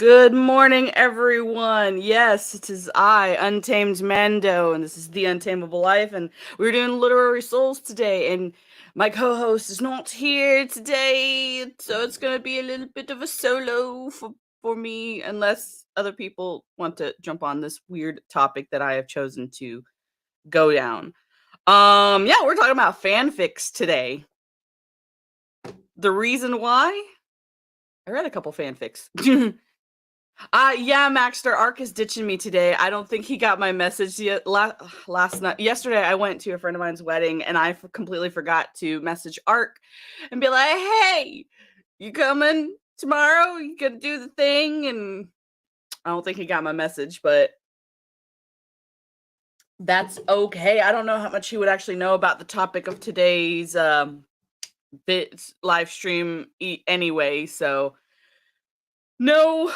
Good morning, everyone. Yes, it is I, Untamed Mando, and this is The Untamable Life, and we're doing Literary Souls today, and my co-host is not here today, so it's going to be a little bit of a solo for me, unless other people want to jump on this weird topic that I have chosen to go down. Yeah, we're talking about fanfics today. The reason why? I read a couple fanfics. Yeah, Maxter Ark is ditching me today. I don't think he got my message yet. Last night, yesterday, I went to a friend of mine's wedding, and I completely forgot to message Ark and be like, "Hey, you coming tomorrow? You gonna do the thing?" And I don't think he got my message, but that's okay. I don't know how much he would actually know about the topic of today's bit live stream anyway. So no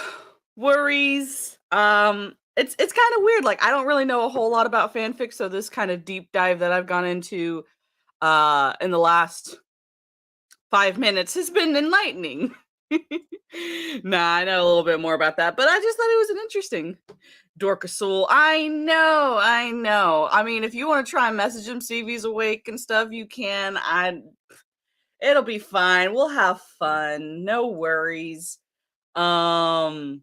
worries. It's kind of weird. Like I don't really know a whole lot about fanfic, so this kind of deep dive that I've gone into in the last 5 minutes has been enlightening. Nah, I know a little bit more about that, but I just thought it was an interesting Dorkasoul. I know. I mean, if you want to try and message him, see if he's awake and stuff, you can. It'll be fine. We'll have fun. No worries. Um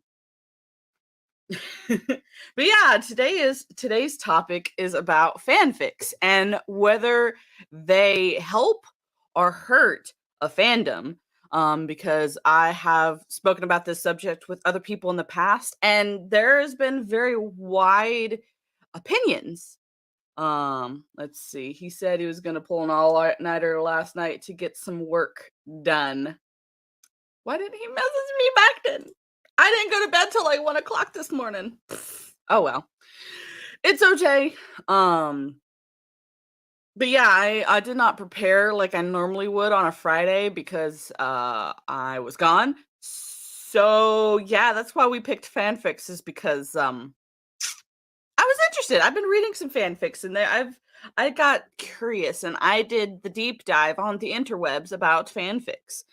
but yeah, today's topic is about fanfics and whether they help or hurt a fandom. Because I have spoken about this subject with other people in the past, and there has been very wide opinions. Let's see. He said he was going to pull an all-nighter last night to get some work done. Why didn't he message me back then? I didn't go to bed till like 1 o'clock this morning. Oh well. It's okay. But yeah, I did not prepare like I normally would on a Friday because I was gone. So yeah, that's why we picked fanfics, is because I was interested. I've been reading some fanfics and I got curious and I did the deep dive on the interwebs about fanfics.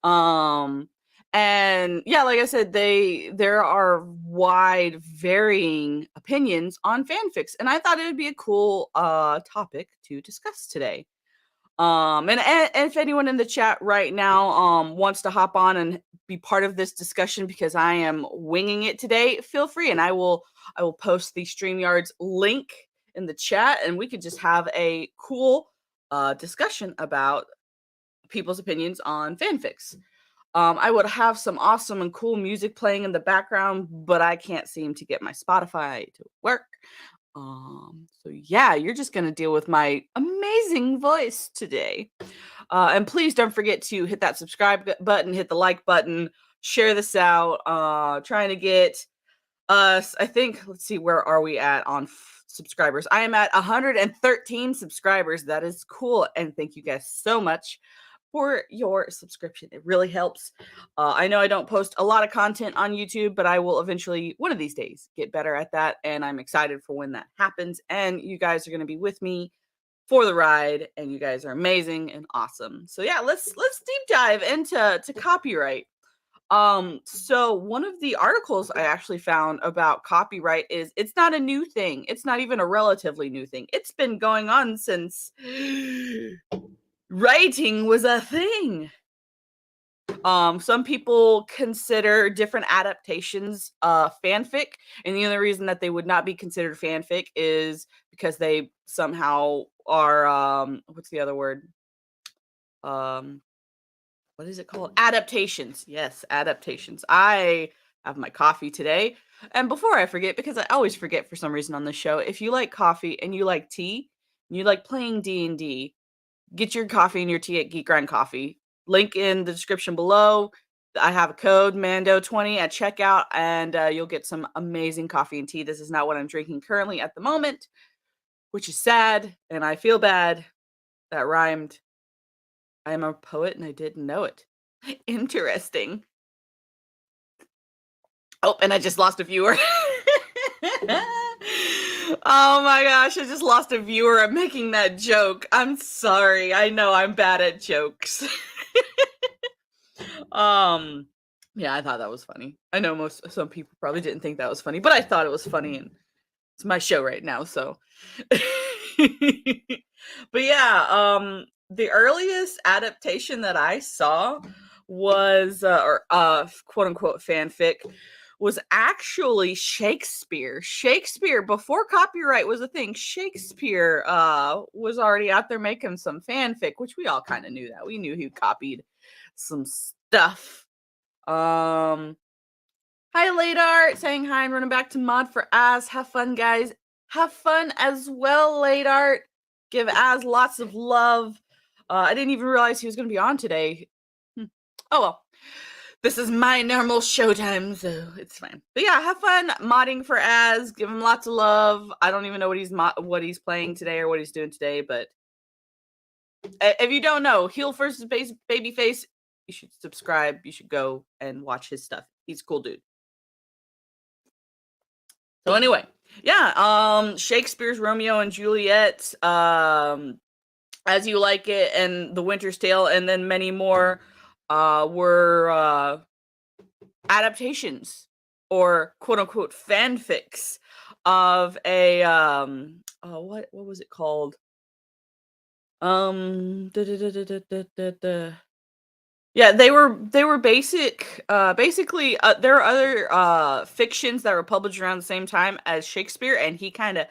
Um and yeah, like I said, there are wide varying opinions on fanfics, and I thought it would be a cool topic to discuss today. And if anyone in the chat right now wants to hop on and be part of this discussion, because I am winging it today, feel free, and I will post the StreamYard's link in the chat, and we could just have a cool discussion about people's opinions on fanfics. I would have some awesome and cool music playing in the background, but I can't seem to get my Spotify to work. So yeah, you're just gonna deal with my amazing voice today. And please don't forget to hit that subscribe button, hit the like button, share this out. Trying to get us, I think, let's see, where are we at on subscribers? I am at 113 subscribers. That is cool, and thank you guys so much for your subscription. It really helps. I know I don't post a lot of content on YouTube, but I will eventually, one of these days, get better at that, and I'm excited for when that happens. And you guys are going to be with me for the ride, and you guys are amazing and awesome. So yeah, let's deep dive into copyright. So one of the articles I actually found about copyright is it's not a new thing. It's not even a relatively new thing. It's been going on since writing was a thing. Some people consider different adaptations fanfic, and the only reason that they would not be considered fanfic is because they somehow are what's the other word? What is it called? Adaptations. Yes, adaptations. I have my coffee today. And before I forget, because I always forget for some reason on this show, if you like coffee and you like tea, and you like playing D&D, get your coffee and your tea at Geek Grind Coffee. Link in the description below. I have a code Mando20 at checkout, and you'll get some amazing coffee and tea. This is not what I'm drinking currently at the moment, which is sad, and I feel bad. That rhymed. I am a poet, and I didn't know it. Interesting. Oh, and I just lost a viewer. Oh my gosh, I just lost a viewer. I'm making that joke. I'm sorry. I know I'm bad at jokes. um Yeah, I thought that was funny. I know some people probably didn't think that was funny, but I thought it was funny, and it's my show right now, so. But yeah, the earliest adaptation that I saw was, quote unquote fanfic, was actually Shakespeare. Shakespeare, before copyright was a thing, Shakespeare was already out there making some fanfic, which we all kind of knew that. We knew he copied some stuff. Um, Hi, late art, saying hi and running back to mod for Az. Have fun, guys. Have fun as well, late art. Give Az lots of love. I didn't even realize he was going to be on today. Oh well. This is my normal showtime, so it's fine. But yeah, have fun modding for Az. Give him lots of love. I don't even know what he's playing today or what he's doing today, but if you don't know, Heel versus Babyface, you should subscribe. You should go and watch his stuff. He's a cool dude. So anyway, yeah, Shakespeare's Romeo and Juliet, As You Like It, and The Winter's Tale, and then many more were adaptations or quote unquote fanfics of a what was it called? Da, da, da, da, da, da, da, da. Yeah, they were basically there are other fictions that were published around the same time as Shakespeare, and he kind of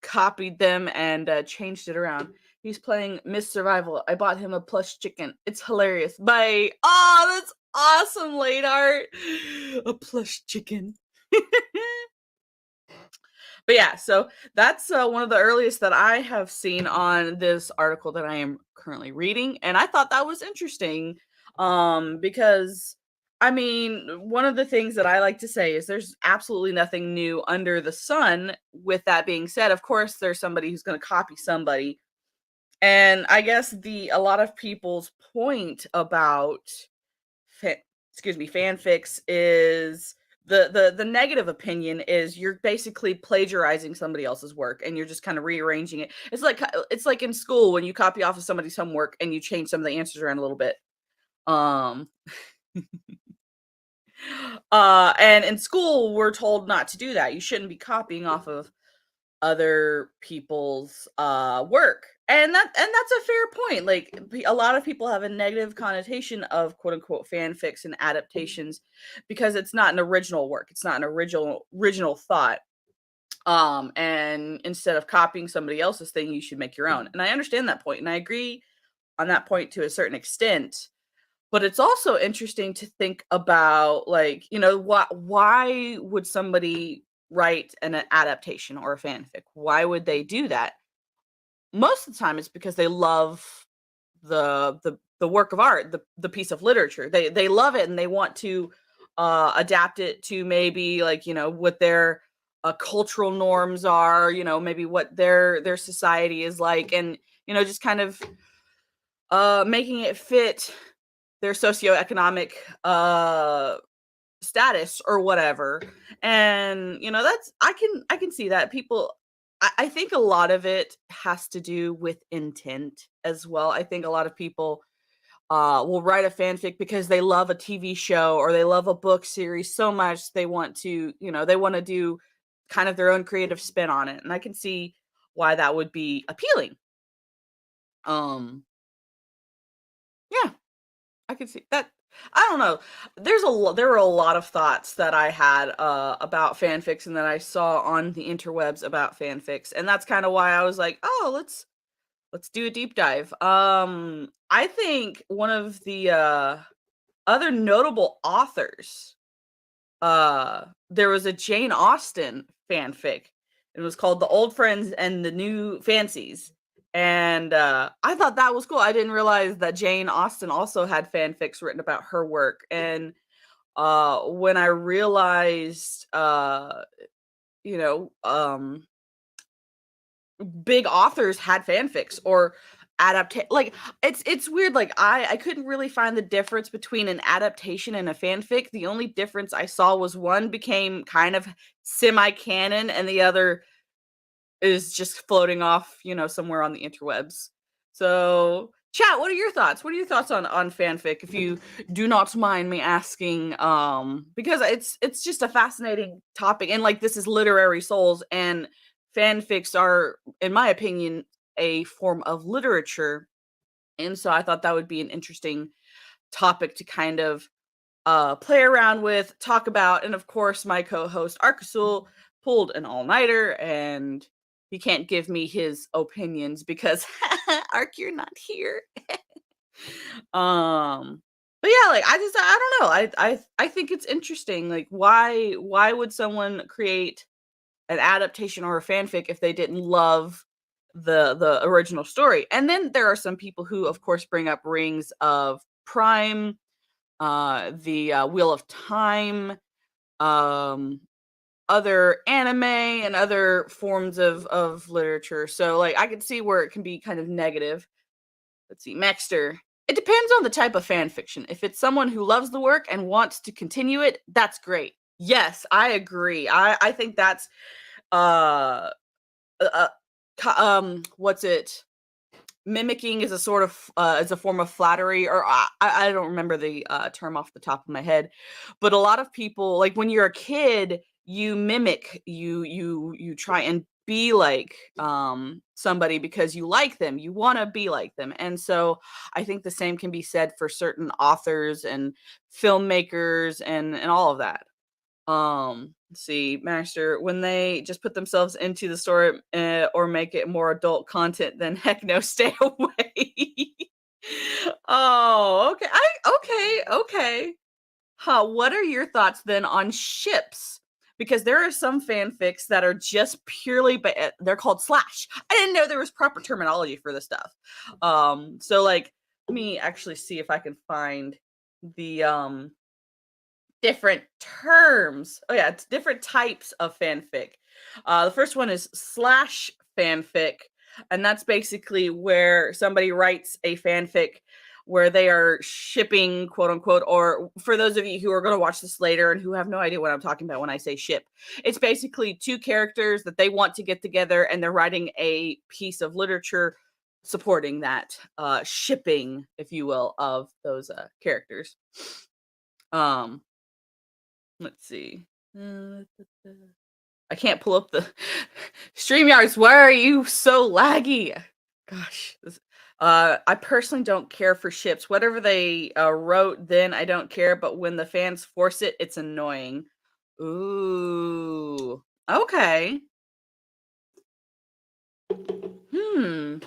copied them and changed it around. He's playing Miss Survival. I bought him a plush chicken. It's hilarious. Bye. Oh, that's awesome, late art. A plush chicken. But yeah, so that's one of the earliest that I have seen on this article that I am currently reading, and I thought that was interesting, because I mean, one of the things that I like to say is there's absolutely nothing new under the sun. With that being said, of course, there's somebody who's going to copy somebody, and I guess the a lot of people's point about fanfics is the negative opinion is you're basically plagiarizing somebody else's work and you're just kind of rearranging it. It's like in school when you copy off of somebody's homework and you change some of the answers around a little bit. Um and in school we're told not to do that. You shouldn't be copying off of other people's work, and that's a fair point. Like a lot of people have a negative connotation of quote unquote fanfics and adaptations because it's not an original work, it's not an original thought, and instead of copying somebody else's thing, you should make your own. And I understand that point, and I agree on that point to a certain extent. But it's also interesting to think about, like, why would somebody write an adaptation or a fanfic? Why would they do that? Most of the time, it's because they love the work of art, the piece of literature. They love it and they want to adapt it to maybe like what their cultural norms are. Maybe what their society is like, and just kind of making it fit their socioeconomic status or whatever. And that's I can see that people. I think a lot of it has to do with intent as well. I think a lot of people will write a fanfic because they love a TV show or they love a book series so much they want to do kind of their own creative spin on it, and I can see why that would be appealing. um yeah, I could see that. I don't know. There were a lot of thoughts that I had about fanfics and that I saw on the interwebs about fanfics, and that's kind of why I was like, "Oh, let's do a deep dive." I think one of the other notable authors, there was a Jane Austen fanfic. It was called The Old Friends and the New Fancies. And I thought that was cool. I didn't realize that Jane Austen also had fanfics written about her work. And when I realized, you know, big authors had fanfics or like it's weird. Like I couldn't really find the difference between an adaptation and a fanfic. The only difference I saw was one became kind of semi-canon and the other is just floating off, somewhere on the interwebs. So Chat, what are your thoughts? What are your thoughts on fanfic, if you do not mind me asking? Because it's just a fascinating topic, and like this is literary souls, and fanfics are, in my opinion, a form of literature. And so I thought that would be an interesting topic to kind of play around with, talk about, and of course, my co-host Arkasul pulled an all-nighter, and he can't give me his opinions because Ark, you're not here. But yeah, like I don't know. I think it's interesting. Like why would someone create an adaptation or a fanfic if they didn't love the original story? And then there are some people who of course bring up Rings of Prime, the Wheel of Time, um other anime and other forms of literature. So like I could see where it can be kind of negative. Let's see, Maxter. It depends on the type of fan fiction. If it's someone who loves the work and wants to continue it, that's great. Yes, I agree. I think that's uh, uh what's it? Mimicking is a sort of is a form of flattery, or I don't remember the term off the top of my head, but a lot of people, like when you're a kid, you mimic, you try and be like somebody because you like them, you want to be like them. And so I think the same can be said for certain authors and filmmakers and all of that. Let's see, Master, when they just put themselves into the story, or make it more adult content, then heck no, stay away. Oh, okay. Okay. Huh, what are your thoughts then on ships? Because there are some fanfics that are just purely, but they're called slash. I didn't know there was proper terminology for this stuff. So like, let me actually see if I can find the different terms. Oh yeah, it's different types of fanfic. The first one is slash fanfic, and that's basically where somebody writes a fanfic where they are shipping, quote unquote, or for those of you who are going to watch this later and who have no idea what I'm talking about when I say ship, it's basically two characters that they want to get together and they're writing a piece of literature supporting that shipping, if you will, of those characters. Um, Let's see. I can't pull up the StreamYards. Why are you so laggy? Gosh, I personally don't care for ships. Whatever they wrote then, I don't care. But when the fans force it, it's annoying. Ooh. Okay. Hmm.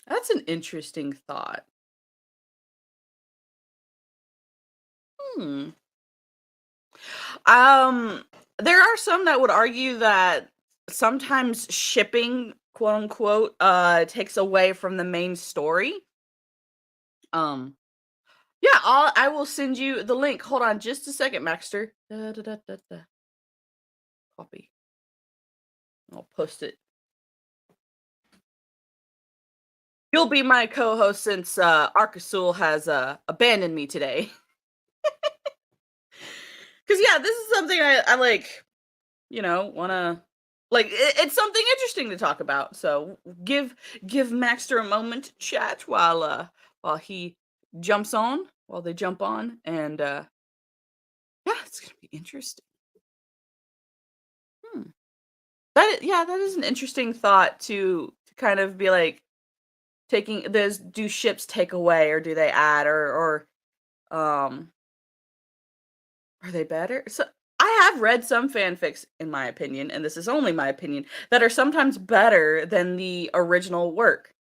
That's an interesting thought. Hmm. Um, there are some that would argue that sometimes shipping, quote unquote, takes away from the main story. Um, yeah, I will send you the link. Hold on just a second, Maxter. Da, da, da, da, da. Copy. I'll post it. You'll be my co-host since Arkasul has abandoned me today. Because yeah, this is something I like. Wanna like it's something interesting to talk about. So give Maxter a moment to chat while he jumps on, while they jump on, and yeah, it's gonna be interesting. Hmm. Yeah, that is an interesting thought to kind of be like taking those, do ships take away or do they add, or are they better? So I have read some fanfics, in my opinion, and this is only my opinion, that are sometimes better than the original work.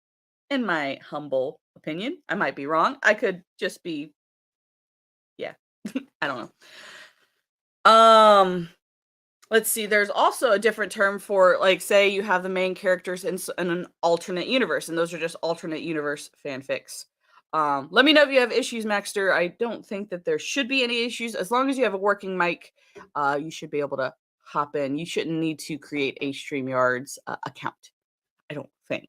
In my humble opinion, I might be wrong. I could just be, yeah, I don't know. Let's see. There's also a different term for, like, say you have the main characters in an alternate universe, and those are just alternate universe fanfics. Let me know if you have issues, Maxter. I don't think that there should be any issues. As long as you have a working mic, you should be able to hop in. You shouldn't need to create a StreamYards account, I don't think.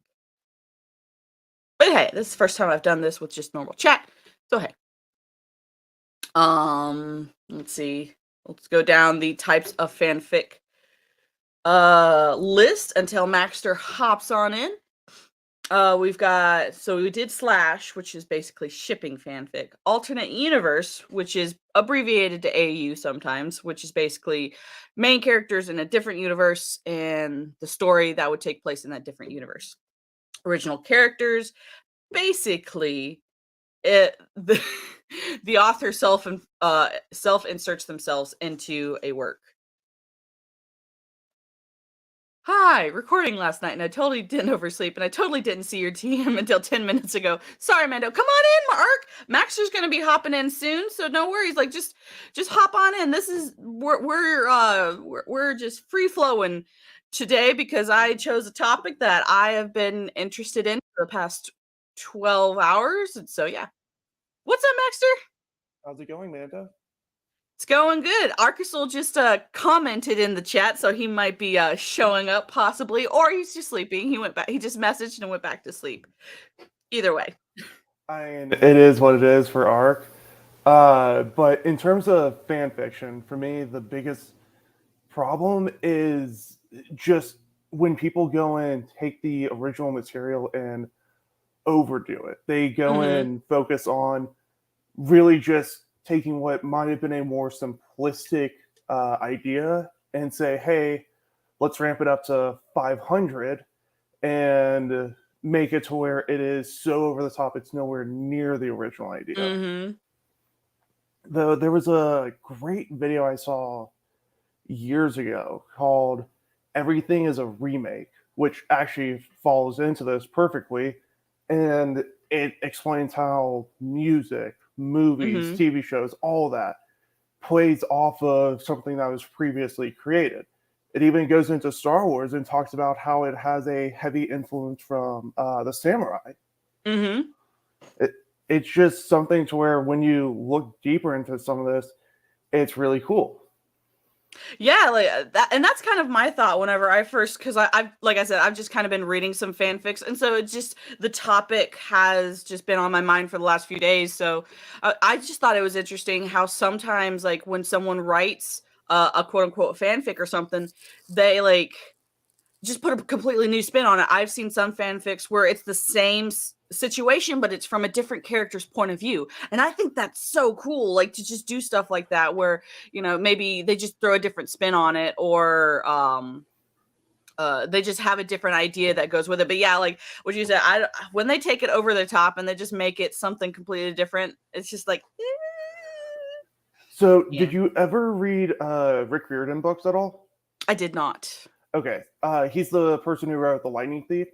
But hey, this is the first time I've done this with just normal chat. So hey. Let's see. Let's go down the types of fanfic list until Maxter hops on in. We've got, so we did Slash, which is basically shipping fanfic. Alternate Universe, which is abbreviated to AU sometimes, which is basically main characters in a different universe and the story that would take place in that different universe. Original characters, basically, the the author self inserts themselves into a work. Hi, recording last night and I totally didn't oversleep and I totally didn't see your TM until 10 minutes ago. Sorry, Mando. Come on in, Mark. Maxter's gonna be hopping in soon, so no worries. Like just hop on in. This is we're just free flowing today because I chose a topic that I have been interested in for the past 12 hours. And so yeah. What's up, Maxter? How's it going, Manda? It's going good. Arcusel just commented in the chat, so he might be showing up possibly, or he's just sleeping. He went back. He just messaged and went back to sleep. Either way. It is what it is for Arc. But in terms of fan fiction, for me, the biggest problem is just when people go and take the original material and overdo it. They go Mm-hmm. and focus on really just taking what might have been a more simplistic idea and say, hey, let's ramp it up to 500 and make it to where it is so over the top it's nowhere near the original idea. Mm-hmm. Though there was a great video I saw years ago called Everything is a Remake, which actually falls into this perfectly. And it explains how music, movies, Mm-hmm. TV shows, all that plays off of something that was previously created. It even goes into Star Wars and talks about how it has a heavy influence from the samurai. Mm-hmm. It, it's just something to where when you look deeper into some of this, it's really cool. Yeah, like that, and that's kind of my thought whenever I first, because I've, like I said, I've just kind of been reading some fanfics, and so it's just the topic has just been on my mind for the last few days. So I just thought it was interesting how sometimes, like when someone writes a quote unquote fanfic or something, they like just put a completely new spin on it. I've seen some fanfics where it's the same situation, but it's from a different character's point of view. And I think that's so cool, like to just do stuff like that where, maybe they just throw a different spin on it or they just have a different idea that goes with it. But yeah, like what you said, when they take it over the top and they just make it something completely different, it's just like So, yeah. did you ever read Rick Riordan books at all? I did not. Okay, he's the person who wrote The Lightning Thief,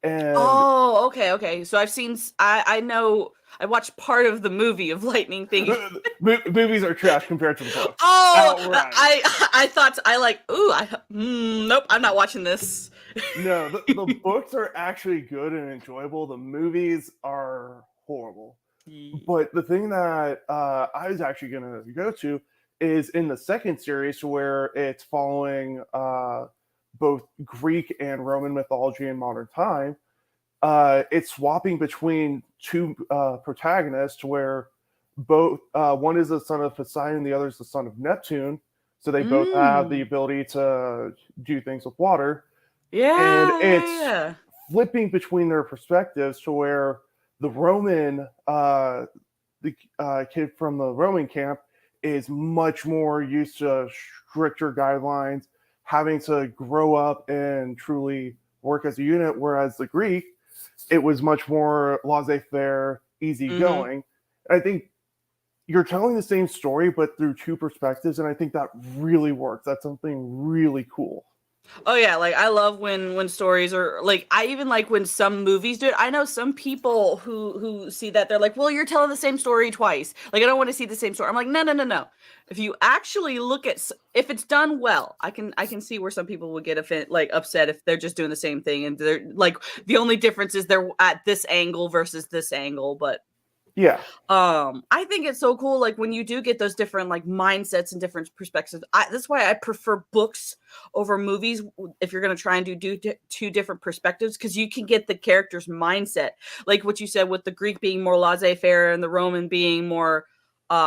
and Oh, okay. So I've seen. I know. I watched part of the movie of Lightning Thief. movies are trash compared to the books. Oh, Outright. I thought I like. Ooh, nope. I'm not watching this. No, the books are actually good and enjoyable. The movies are horrible. But the thing that I was actually going to go to is in the second series where it's following both Greek and Roman mythology in modern time. It's swapping between two protagonists where both one is the son of Poseidon, the other is the son of Neptune. So they both have the Mm. ability to do things with water, and it's Yeah. flipping between their perspectives to where the Roman, the kid from the Roman camp, is much more used to stricter guidelines, having to grow up and truly work as a unit, whereas the Greek, it was much more laissez-faire, Mm-hmm. easygoing. I think you're telling the same story, but through two perspectives, and I think that really works. That's something really cool. Oh yeah, like I love when stories are like I even like when some movies do it. I know some people who see that they're like, "Well, you're telling the same story twice." Like I don't want to see the same story. I'm like, "No, no, no, no. If you actually look at if it's done well, I can see where some people would get like upset if they're just doing the same thing and they're like the only difference is they're at this angle versus this angle, but Yeah. I think it's so cool like when you do get those different like mindsets and different perspectives. That's why I prefer books over movies if you're going to try and do two different perspectives because you can get the character's mindset, like what you said with the Greek being more laissez-faire and the Roman being more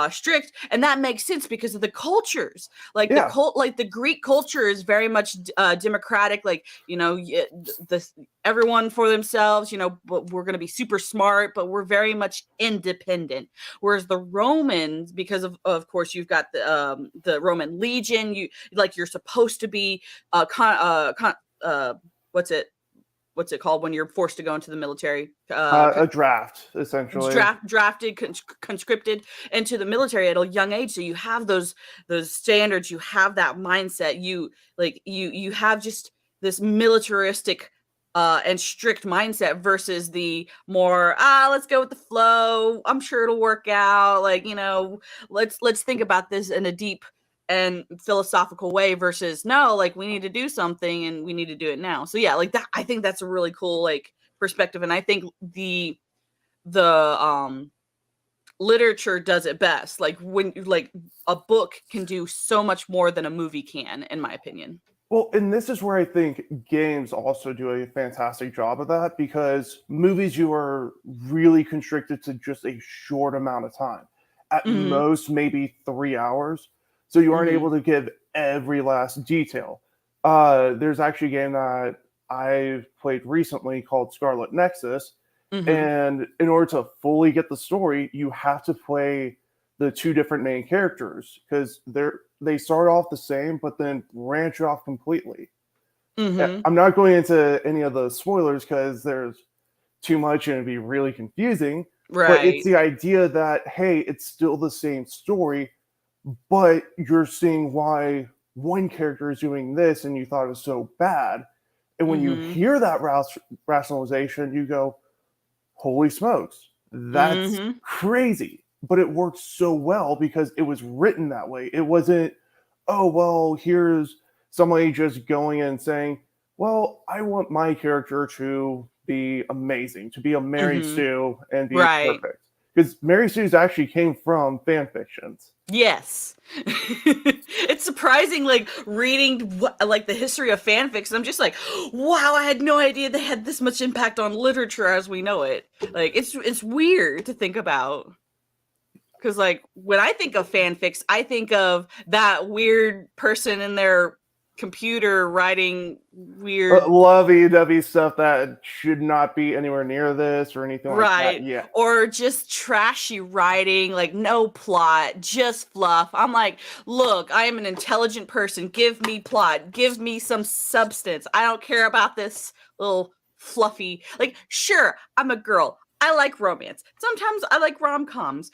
strict, and that makes sense because of the cultures. Like Yeah. the Greek culture is very much democratic. Like, everyone for themselves. But we're going to be super smart, but we're very much independent. Whereas the Romans, because of course you've got the Roman legion, you're supposed to be what's it called when you're forced to go into the military? A draft, essentially. Drafted, conscripted into the military at a young age. So you have those standards. You have that mindset. You have just this militaristic and strict mindset versus the more let's go with the flow. I'm sure it'll work out. Let's think about this in a deep and philosophical way versus no, like we need to do something and we need to do it now. So yeah, like that, I think that's a really cool perspective, and I think the literature does it best. Like when a book can do so much more than a movie can, in my opinion. Well, and this is where I think games also do a fantastic job of that, because movies, you are really constricted to just a short amount of time, at most maybe 3 hours. So you aren't able to give every last detail. There's actually a game that I played recently called Scarlet Nexus. And in order to fully get the story, you have to play the two different main characters, because they start off the same, but then branch off completely. I'm not going into any of the spoilers because there's too much and it'd be really confusing. Right. But it's the idea that, hey, it's still the same story, but you're seeing why one character is doing this and you thought it was so bad. And when you hear that rationalization, you go, holy smokes, that's crazy. But it works so well because it was written that way. It wasn't, oh, well, here's somebody just going and saying, well, I want my character to be amazing, to be a Mary Sue and be perfect. Because Mary Sue's actually came from fan fictions. Yes. It's surprising, reading the history of fanfics. I'm just like, wow, I had no idea they had this much impact on literature as we know it. It's weird to think about. Because when I think of fanfics, I think of that weird person in their computer writing weird lovey-dovey stuff that should not be anywhere near this or anything like that. Yeah. Or just trashy writing, no plot, just fluff. I'm like, look, I am an intelligent person. Give me plot. Give me some substance. I don't care about this little fluffy. Sure, I'm a girl. I like romance. Sometimes I like rom-coms,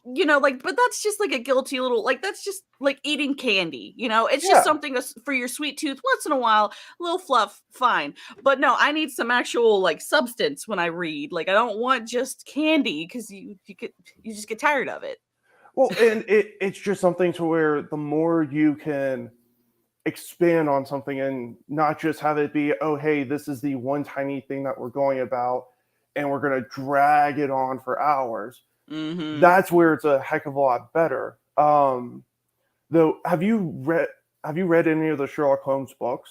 but that's just a guilty little, that's just like eating candy, it's just something for your sweet tooth once in a while, a little fluff, fine. But no, I need some actual substance when I read. I don't want just candy because you just get tired of it. Well, and it's just something to where the more you can expand on something and not just have it be, oh, hey, this is the one tiny thing that we're going about, and we're going to drag it on for hours. That's where it's a heck of a lot better. Though, have you read any of the Sherlock Holmes books?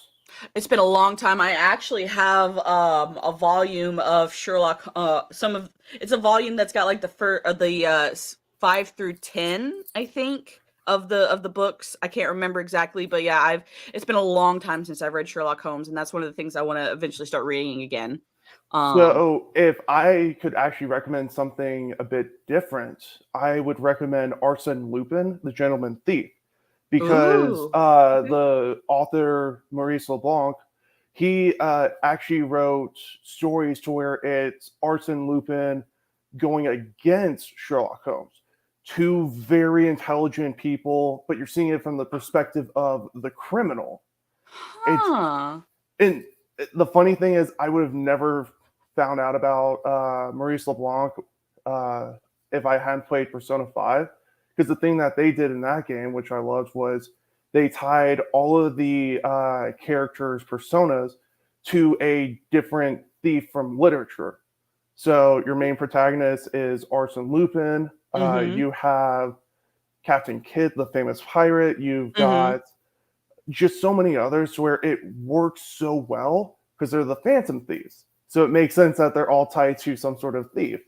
It's been a long time. I actually have a volume of Sherlock. It's a volume that's got the 5 through 10, I think, of the books. I can't remember exactly, but yeah, it's been a long time since I've read Sherlock Holmes, and that's one of the things I want to eventually start reading again. So if I could actually recommend something a bit different, I would recommend Arsène Lupin, the Gentleman Thief, because the author Maurice LeBlanc, he actually wrote stories to where it's Arsène Lupin going against Sherlock Holmes. Two very intelligent people, but you're seeing it from the perspective of the criminal. And the funny thing is, I would have never found out about Maurice LeBlanc if I hadn't played Persona 5. Because the thing that they did in that game, which I loved, was they tied all of the characters' personas to a different thief from literature. So your main protagonist is Arsène Lupin. You have Captain Kidd, the famous pirate. You've got just so many others where it works so well because they're the Phantom Thieves. So it makes sense that they're all tied to some sort of thief.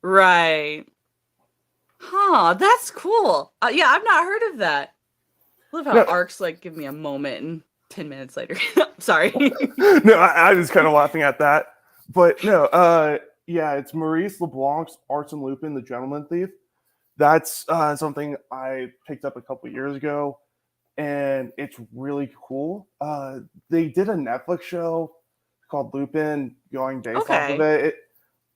Right. Huh, that's cool. Yeah, I've not heard of that. I love how No, arcs like give me a moment and 10 minutes later. Sorry. no, I was kind of laughing at that. But no, yeah, it's Maurice LeBlanc's Arsène Lupin, the Gentleman Thief. That's something I picked up a couple years ago, and it's really cool. They did a Netflix show called Lupin, going based off of Okay. it.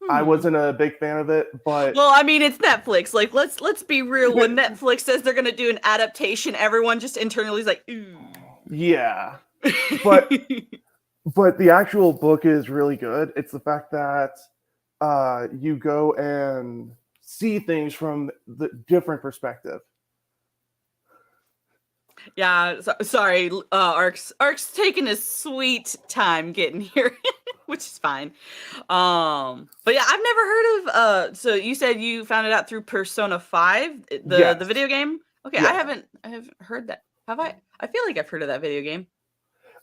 I Hmm. wasn't a big fan of it, but Well, I mean, it's Netflix. Like, let's be real. When Netflix says they're gonna do an adaptation, everyone just internally is like, ooh. yeah. But but the actual book is really good. It's the fact that you go and see things from the different perspective. Yeah, sorry, Ark's taking his sweet time getting here, which is fine. But yeah, I've never heard of so you said you found it out through Persona 5, the Yes, video game? Okay, yes. I haven't heard that. Have I? I feel like I've heard of that video game.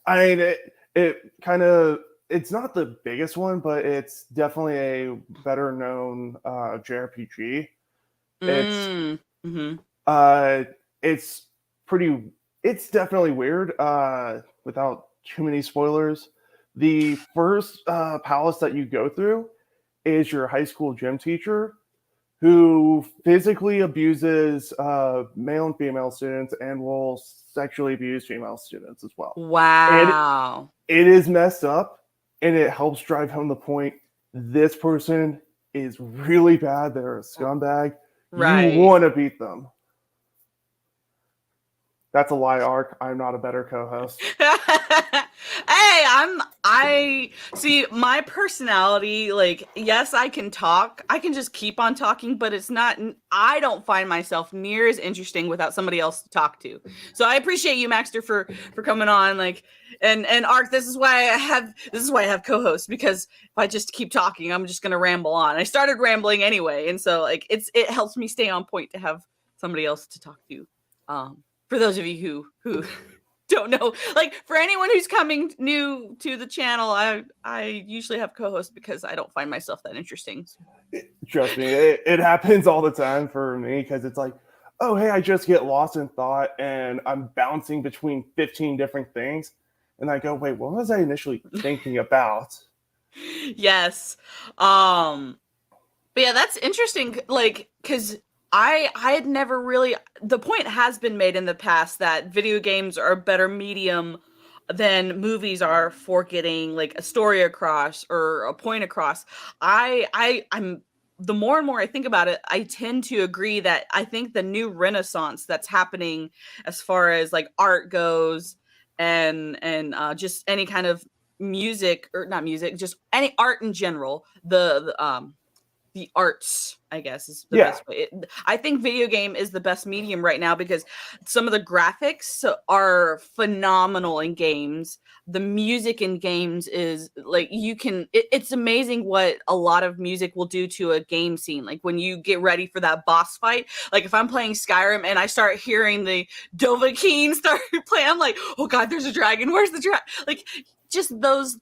I mean, it kind of, it's not the biggest one, but it's definitely a better known JRPG. It's Mm. Mm-hmm. uh, it's pretty. It's definitely weird. Without too many spoilers, the first palace that you go through is your high school gym teacher, who physically abuses male and female students and will sexually abuse female students as well. And Wow. it is messed up, and it helps drive home the point. This person is really bad. They're a scumbag. You Right. want to beat them. That's a lie, Arc. I'm not a better co-host. Hey, I see my personality, like, yes, I can talk. I can just keep on talking, but it's not, I don't find myself near as interesting without somebody else to talk to. So I appreciate you, Maxter, for coming on. Like, and Arc, this is why I have co-hosts, because if I just keep talking, I'm just gonna ramble on. I started rambling anyway, and so like it helps me stay on point to have somebody else to talk to. For those of you who don't know, like, for anyone who's coming new to the channel, I usually have co-hosts because I don't find myself that interesting. Trust me, it happens all the time for me, because it's like, oh, hey, I just get lost in thought and I'm bouncing between 15 different things. And I go, wait, what was I initially thinking about? Yes. But yeah, that's interesting. Like, because I had never really, the point has been made in the past that video games are a better medium than movies are for getting like a story across or a point across. I'm the more and more I think about it, I tend to agree that I think the new renaissance that's happening as far as like art goes, and just any kind of music, or not music, just any art in general, the arts, I guess, is the Yeah, best way. I think video game is the best medium right now because some of the graphics are phenomenal in games. The music in games is like, it's amazing what a lot of music will do to a game scene. Like when you get ready for that boss fight, like if I'm playing Skyrim and I start hearing the Dovahkiin start playing, I'm like, oh god, there's a dragon. Where's the dragon? Like, just those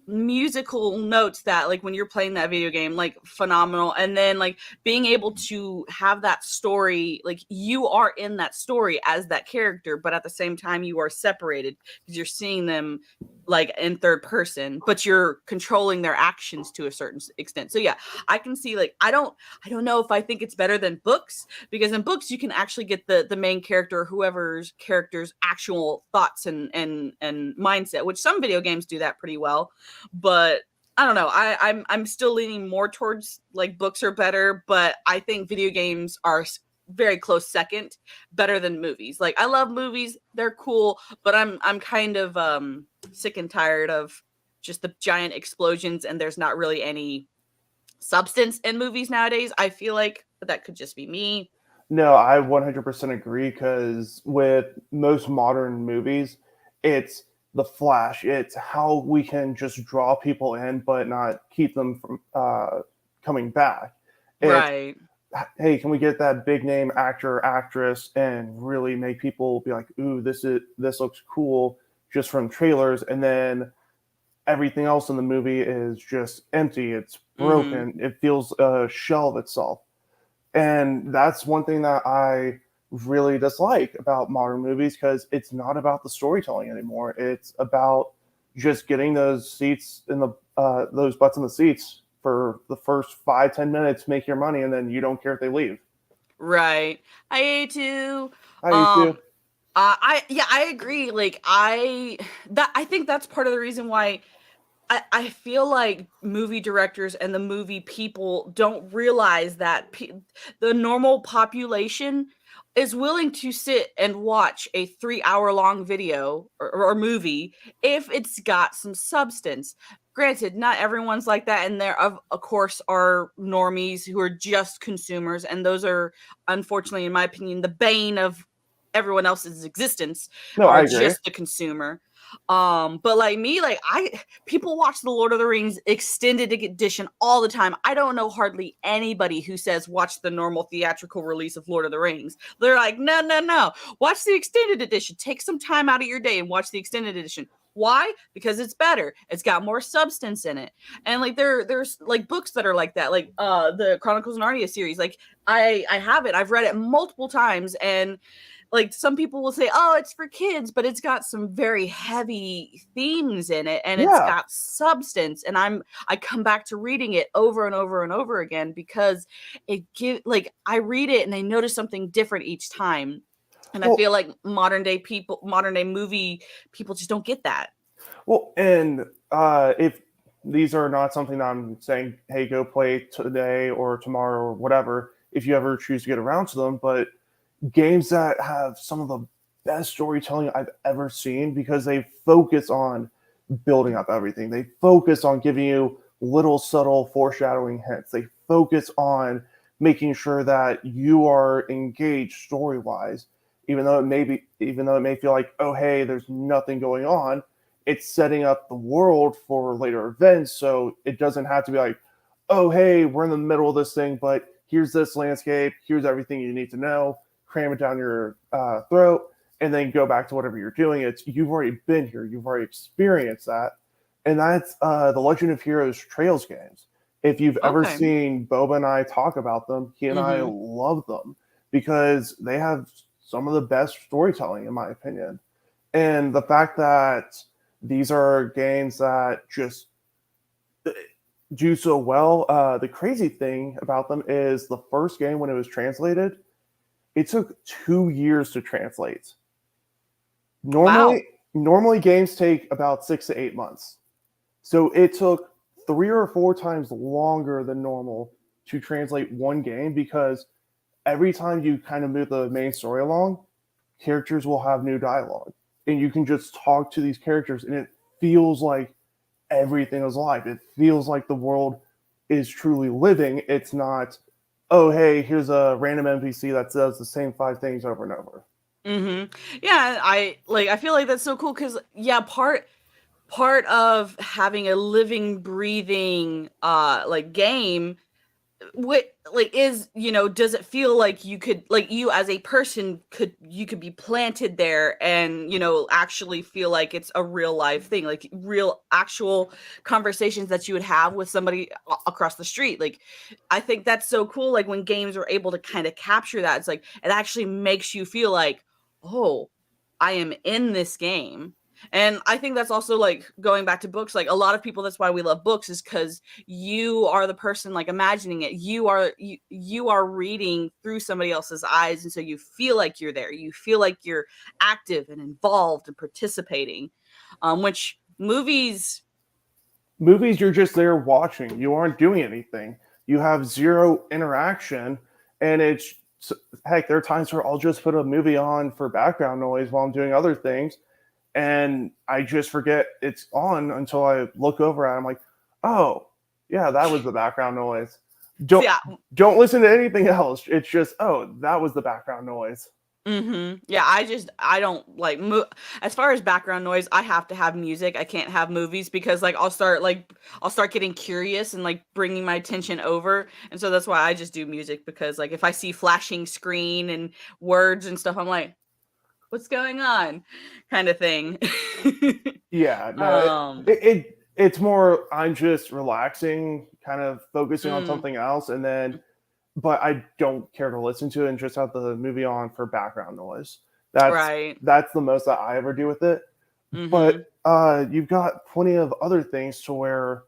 musical notes that, like, when you're playing that video game, like, phenomenal. And then like being able to have that story, like you are in that story as that character, but at the same time you are separated because you're seeing them like in third person, but you're controlling their actions to a certain extent. So yeah, I can see, like, I don't know if I think it's better than books, because in books you can actually get the main character, whoever's character's actual thoughts and mindset, which some video games do that pretty well. But I don't know. I'm still leaning more towards like books are better, but I think video games are very close second, better than movies. Like, I love movies, they're cool, but I'm kind of sick and tired of just the giant explosions, and there's not really any substance in movies nowadays. I feel like, but that could just be me. no, I 100% agree, because with most modern movies, it's the flash. It's how we can just draw people in, but not keep them from coming back. It's, Right. hey, can we get that big name actor or actress and really make people be like, ooh, this looks cool just from trailers, and then everything else in the movie is just empty. It's Mm-hmm. broken. It feels a shell of itself. And that's one thing that I really dislike about modern movies, because it's not about the storytelling anymore. It's about just getting those seats in the those butts in the seats for the first 5-10 minutes, make your money, and then you don't care if they leave. Right. I hate to. I used to. Um, I agree. Like I think that's part of the reason why I feel like movie directors and the movie people don't realize that the normal population is willing to sit and watch a 3 hour long video or movie if it's got some substance. Granted, not everyone's like that, and there of course are normies who are just consumers, and those are unfortunately, in my opinion, the bane of everyone else's existence, No, are I agree. just the consumer. But like me, like people watch the Lord of the Rings extended edition all the time. I don't know hardly anybody who says watch the normal theatrical release of Lord of the Rings. They're like, no, no, no. Watch the extended edition. Take some time out of your day and watch the extended edition. Why? Because it's better. It's got more substance in it. And like there's like books that are like that, like the Chronicles of Narnia series. Like I have it. I've read it multiple times, and like some people will say, oh, it's for kids, but it's got some very heavy themes in it, and it's Yeah. got substance. And I come back to reading it over and over and over again because I read it and I notice something different each time. And I Well, feel like modern day movie people just don't get that. well, and if these are not something that I'm saying, hey, go play today or tomorrow or whatever, if you ever choose to get around to them, but games that have some of the best storytelling I've ever seen, because they focus on building up everything. They focus on giving you little subtle foreshadowing hints. They focus on making sure that you are engaged story wise, even though it may feel like, oh hey, there's nothing going on. It's setting up the world for later events, so it doesn't have to be like, oh hey, we're in the middle of this thing, but here's this landscape, here's everything you need to know, cram it down your throat, and then go back to whatever you're doing. It's you've already been here, you've already experienced that, and that's the Legend of Heroes Trails games. If you've ever Okay. seen Boba and I talk about them, he and I Mm-hmm. love them because they have some of the best storytelling, in my opinion. And the fact that these are games that just do so well. The crazy thing about them is the first game, when it was translated, it took 2 years to translate. Wow. Normally games take about 6 to 8 months. So it took 3 or 4 times longer than normal to translate one game, because every time you kind of move the main story along, characters will have new dialogue. And you can just talk to these characters, and it feels like everything is alive. It feels like the world is truly living. It's not, oh, hey, here's a random NPC that says the same 5 things over and over. Mm-hmm. Yeah, I feel like that's so cool because yeah, part of having a living, breathing like game, what like is, does it feel like you could, like, you as a person could be planted there and actually feel like it's a real life thing, like real actual conversations that you would have with somebody across the street. Like I think that's so cool, like when games are able to kind of capture that. It's like it actually makes you feel like, oh, I am in this game. And I think that's also like going back to books, like a lot of people, that's why we love books, is because you are the person like imagining it. You are reading through somebody else's eyes, and so you feel like you're there. You feel like you're active and involved and participating. Which Movies, you're just there watching. You aren't doing anything. You have zero interaction, and it's heck. There are times where I'll just put a movie on for background noise while I'm doing other things, and I just forget it's on until I look over at it. I'm like, oh, yeah, that was the background noise. Don't yeah. don't listen to anything else. It's just, oh, that was the background noise. Yeah, I don't like as far as background noise, I have to have music. I can't have movies because like I'll start getting curious and like bringing my attention over. And so that's why I just do music, because like if I see flashing screen and words and stuff, I'm like, what's going on? Kind of thing. Yeah, no, um it's more I'm just relaxing, kind of focusing on mm, something else, and then but I don't care to listen to it and just have the movie on for background noise. That's Right. that's the most that I ever do with it. But Mhm. you've got plenty of other things to where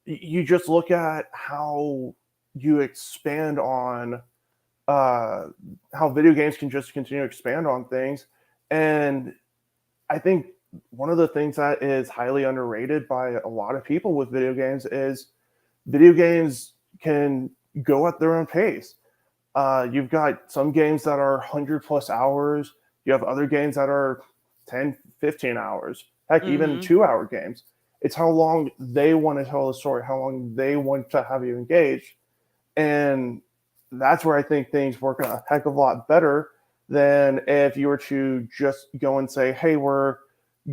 you just look at how you expand on uh, how video games can just continue to expand on things. And I think one of the things that is highly underrated by a lot of people with video games is video games can go at their own pace. You've got some games that are 100 plus hours. You have other games that are 10, 15 hours, heck, even Mhm. 2 hour games. It's how long they want to tell the story, how long they want to have you engaged. And that's where I think things work a heck of a lot better than if you were to just go and say, hey, we're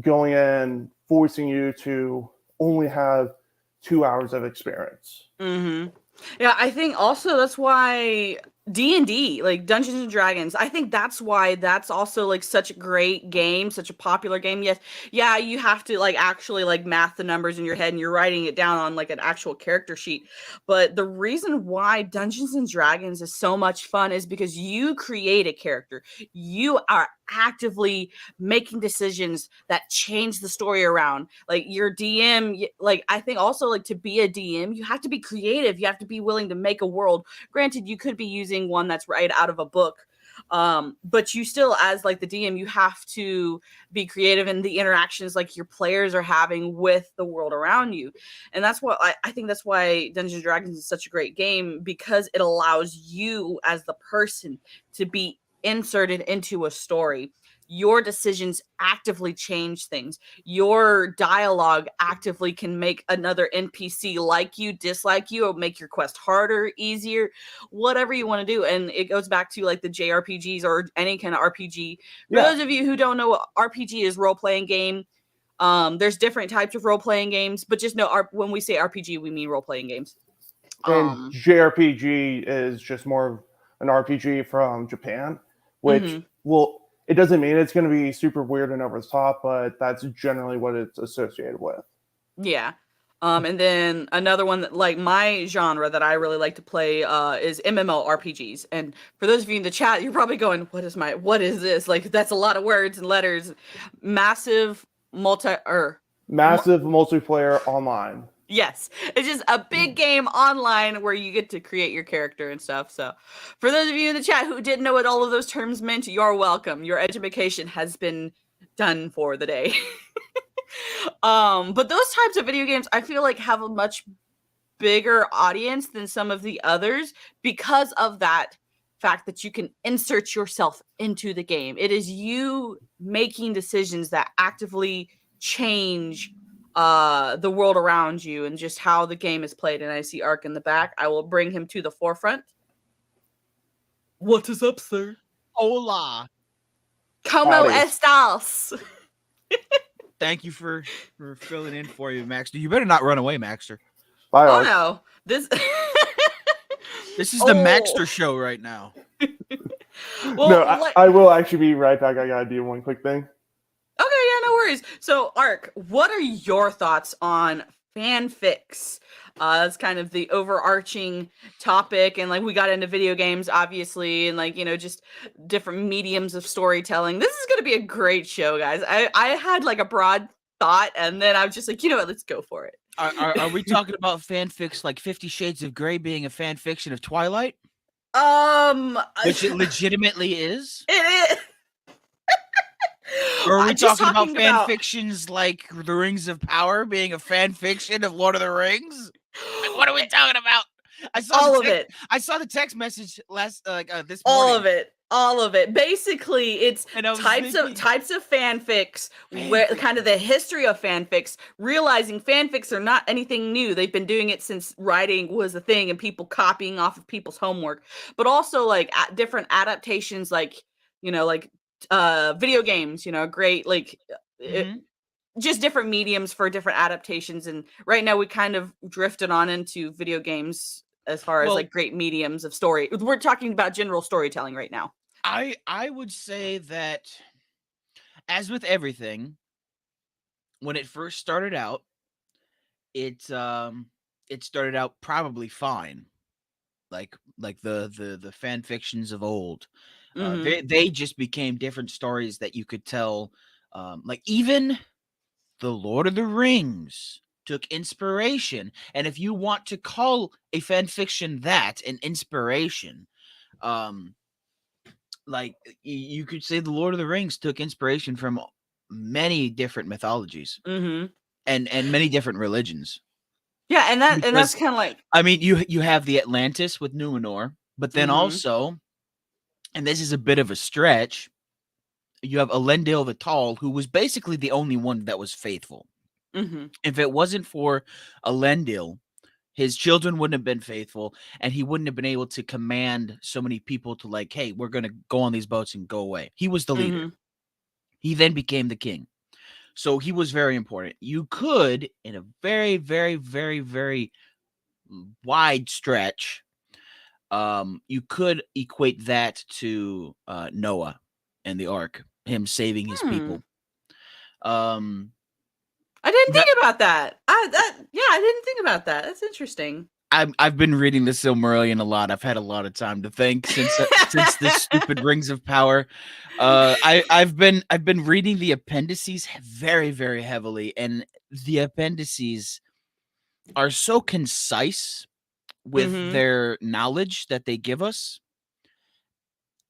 going and forcing you to only have 2 hours of experience. Mhm. Yeah, I think also that's why D&D, like Dungeons and Dragons, I think that's why that's also like such a great game, such a popular game. Yes, yeah, you have to like actually like math the numbers in your head and you're writing it down on like an actual character sheet. But the reason why Dungeons and Dragons is so much fun is because you create a character. You are actively making decisions that change the story around. Like your DM, like I think also like to be a DM, you have to be creative. You have to be willing to make a world. Granted, you could be using one that's right out of a book. But you still, as like the DM, you have to be creative in the interactions like your players are having with the world around you. And that's what I think that's why Dungeons and Dragons is such a great game, because it allows you as the person to be inserted into a story. Your decisions actively change things. Your dialogue actively can make another NPC like you, dislike you, or make your quest harder, easier, whatever you want to do. And it goes back to like the JRPGs or any kind of RPG. For Yeah. those of you who don't know what RPG is, role playing game. There's different types of role playing games, but just know when we say RPG, we mean role playing games. And Um, JRPG is just more of an RPG from Japan, which mhm. will it doesn't mean it's going to be super weird and over the top, but that's generally what it's associated with. Yeah. And then another one that like my genre that I really like to play is MMORPGs. And for those of you in the chat, you're probably going, what is this? Like that's a lot of words and letters. Massive multi or Massive multiplayer online. yes, it's just a big game online where you get to create your character and stuff. So, for those of you in the chat who didn't know what all of those terms meant, you're welcome. Your education has been done for the day. But those types of video games I feel like have a much bigger audience than some of the others because of that fact that you can insert yourself into the game. It is you making decisions that actively change the world around you and just how the game is played. And I see Ark in the back. I will bring him to the forefront. What is up, sir? Hola. Como Howdy. estas? Thank you for filling in for you, Maxter. You better not run away, Maxter. Bye, Oh Ark. no. This This is the Maxter show right now. No, Well, like I will actually be right back. I gotta do one quick thing. okay, yeah, no worries. So, Ark, what are your thoughts on fanfics? That's kind of the overarching topic, and like we got into video games, obviously, and like just different mediums of storytelling. This is going to be a great show, guys. I had like a broad thought, and then I was just like, you know what, let's go for it. Are we talking about fanfics like 50 Shades of Grey being a fan fiction of Twilight? Which it legitimately is? It is. Or are we Just talking about talking fan about fictions like The Rings of Power being a fan fiction of Lord of the Rings? What are we talking about? all of it. I saw the text message this All morning, of it. All of it. Basically, it's and I was types thinking, of fanfics, where kind of fanfiction. the history of fanfics, realizing fanfics are not anything new. They've been doing it since writing was a thing and people copying off of people's homework. But also like different adaptations like, like video games, great like Mhm. just different mediums for different adaptations. And right now we kind of drifted on into video games as far as Well, like great mediums of story. We're talking about general storytelling right now. I would say that, as with everything, when it first started out, it started out probably fine. like the fan fictions of old. Mhm. They just became different stories that you could tell. Like even the Lord of the Rings took inspiration, and if you want to call a fan fiction that an inspiration, like you could say the Lord of the Rings took inspiration from many different mythologies Mhm. and many different religions. Yeah, and that's Because kind of like I mean, you have the Atlantis with Numenor, but then Mhm. also, and this is a bit of a stretch, you have Elendil the Tall, who was basically the only one that was faithful. Mhm. If it wasn't for Elendil, his children wouldn't have been faithful, and he wouldn't have been able to command so many people to like, hey, we're gonna go on these boats and go away. He was the leader. Mhm. He then became the king. So he was very important. You could, in a very, very, very, very wide stretch, you could equate that to Noah and the ark, him saving his Hmm. people. Um, I didn't that, think about that. I didn't think about that. That's interesting. I've been reading the Silmarillion a lot. I've had a lot of time to think since this stupid Rings of Power. I've been reading the appendices very, very heavily, and the appendices are so concise with Mhm. their knowledge that they give us.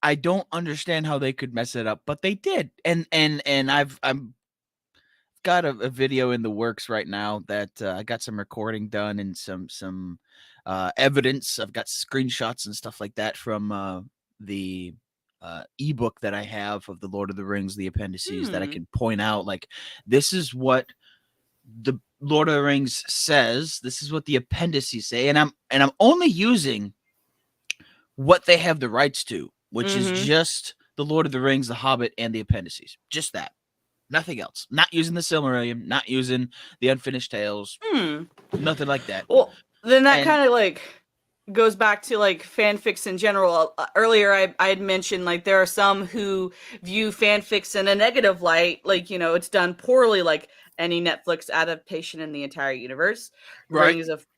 I don't understand how they could mess it up, but they did. And I'm got a video in the works right now that I got some recording done and some evidence. I've got screenshots and stuff like that from the ebook that I have of the Lord of the Rings, the appendices that I Hmm. can point out. Like, this is what the Lord of the Rings says. This is what the appendices say, and I'm only using what they have the rights to, which is Mhm. just the Lord of the Rings, the Hobbit, and the appendices. Just that. Nothing else. Not using the Silmarillion, not using the Unfinished Tales, Hmm. nothing like that. Well, then that And kind of like goes back to like fanfics in general. Earlier, I had mentioned like there are some who view fanfics in a negative light, like it's done poorly, like any Netflix adaptation in the entire universe. right,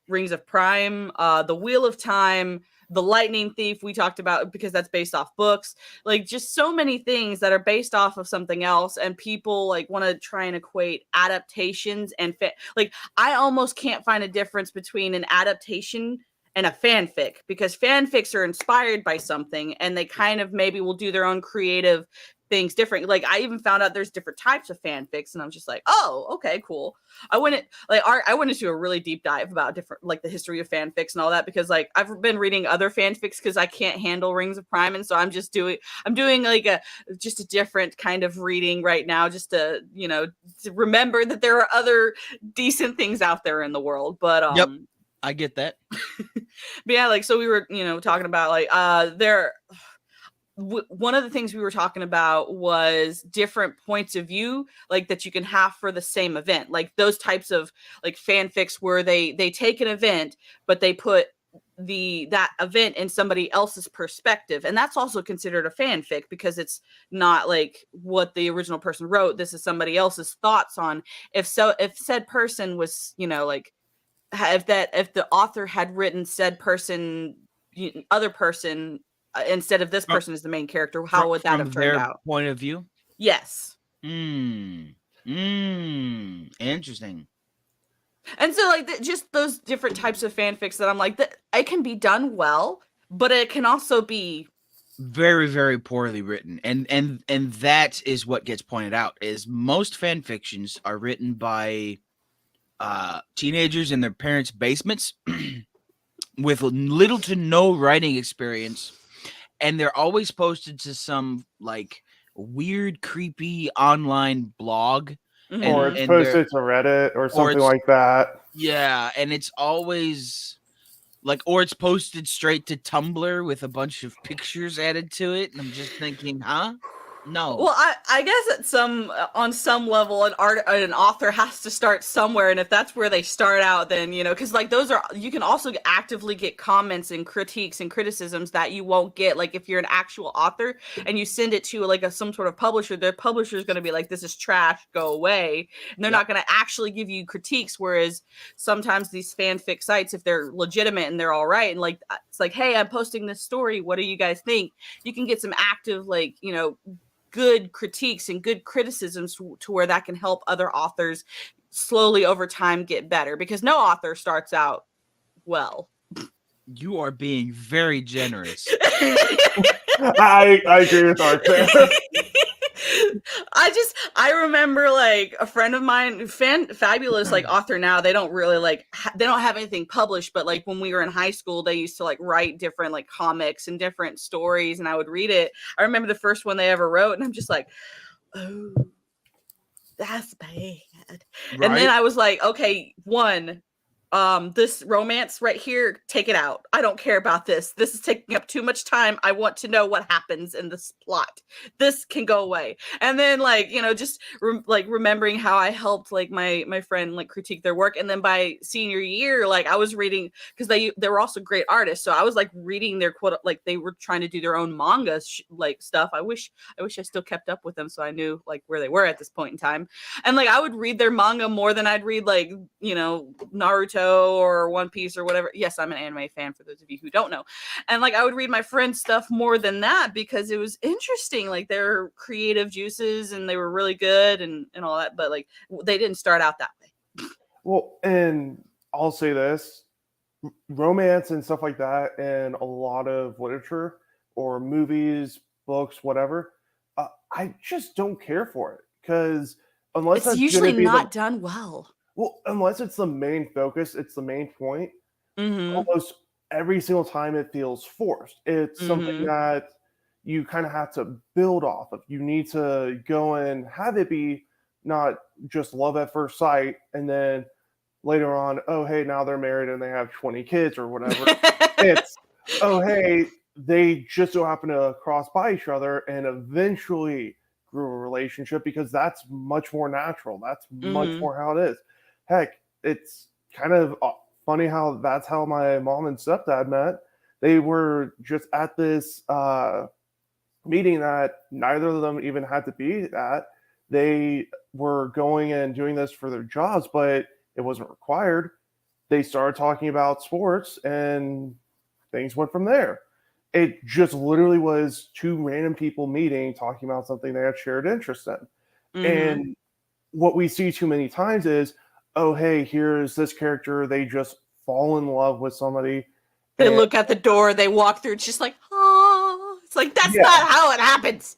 Rings of Prime, The Wheel of Time, The Lightning Thief. We talked about because that's based off books. Like just so many things that are based off of something else, and people like want to try and equate adaptations and like I almost can't find a difference between an adaptation and a fanfic because fanfics are inspired by something and they kind of maybe will do their own creative things different. Like I even found out there's different types of fanfics and I'm just like, oh, okay, cool. I went into a really deep dive about different like the history of fanfics and all that because like I've been reading other fanfics because I can't handle Rings of Prime and so I'm doing like just a different kind of reading right now just to to remember that there are other decent things out there in the world. But yep, I get that. but yeah, like so we were talking about like one of the things we were talking about was different points of view like that you can have for the same event, like those types of like fanfics where they take an event but they put that event in somebody else's perspective, and that's also considered a fanfic because it's not like what the original person wrote. This is somebody else's thoughts on if said person was like if the author had written said person other person instead of this From, person as the main character, how would that from have turned their out? point of view. Yes. Interesting. And so like just those different types of fanfics that I'm like that it can be done well, but it can also be Very, very poorly written, and that is what gets pointed out. Is most fan fictions are written by teenagers in their parents' basements with little to no writing experience, and they're always posted to some like weird, creepy online blog, Or Mhm. it's and they're posted to Reddit or or something it's like that. yeah, and it's always like, or it's posted straight to Tumblr with a bunch of pictures added to it, and I'm just thinking, huh? No. Well, I guess on some level, an author has to start somewhere, and if that's where they start out, then because like you can also actively get comments and critiques and criticisms that you won't get like if you're an actual author and you send it to like some sort of publisher. Their publisher is going to be like, "This is trash, go away," and they're not going to actually give you critiques. Whereas sometimes these fanfic sites, if they're legitimate and they're all right, and like it's like, "Hey, I'm posting this story. What do you guys think?" You can get some active like good critiques and good criticisms to where that can help other authors slowly over time get better, because no author starts out well. You are being very generous. I agree with Art there. I remember like a friend of mine, fabulous like author now. They don't really like they don't have anything published, but like when we were in high school, they used to like write different like comics and different stories, and I would read it. I remember the first one they ever wrote, and I'm just like, oh, that's bad. Right? And then I was like, okay, this romance right here, take it out. I don't care about this. This is taking up too much time. I want to know what happens in this plot. This can go away. And then like, just remembering how I helped like my friend like critique their work. And then by senior year, like I was reading, because they were also great artists. So I was like reading their quote, like they were trying to do their own manga like stuff. I wish I still kept up with them so I knew like where they were at this point in time. And like I would read their manga more than I'd read like, Naruto or One Piece or whatever. Yes, I'm an anime fan for those of you who don't know. And like I would read my friend's stuff more than that because it was interesting. Like their creative juices and they were really good and all that, but like they didn't start out that way. Well, and I'll say this, romance and stuff like that and a lot of literature or movies, books, whatever, I just don't care for it because unless it's that's usually be not done well. Well, unless it's the main focus, it's the main point. Mm-hmm. Almost every single time it feels forced. It's something that you kind of have to build off of. You need to go and have it be not just love at first sight and then later on, oh, hey, now they're married and they have 20 kids or whatever. It's, oh, hey, they just so happen to cross by each other and eventually grew a relationship because that's much more natural. That's much more how it is. Heck, it's kind of funny how that's how my mom and stepdad met. They were just at this meeting that neither of them even had to be at. They were going and doing this for their jobs, but it wasn't required. They started talking about sports and things went from there. It just literally was two random people meeting, talking about something they had shared interest in. And what we see too many times is, oh, hey, here's this character. They just fall in love with somebody. They look at the door, they walk through. It's just like, oh, it's like, that's not how it happens.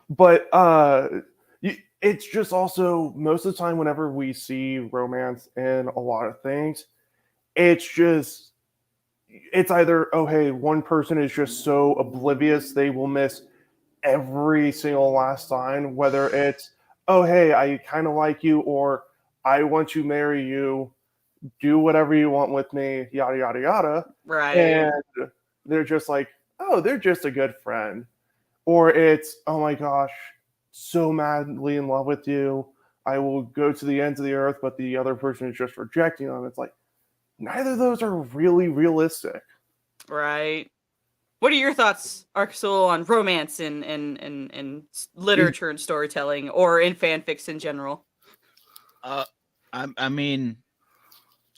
But it's just also most of the time whenever we see romance in a lot of things, it's either, oh, hey, one person is just so oblivious they will miss every single last sign, whether it's, oh, hey, I kind of like you, or I want to marry you, do whatever you want with me, yada, yada, yada. Right. And they're just like, oh, they're just a good friend. Or it's, oh my gosh, so madly in love with you. I will go to the ends of the earth, but the other person is just rejecting them. It's like, neither of those are really realistic. Right. What are your thoughts, Arxul, on romance in literature and storytelling, or in fanfics in general? I mean,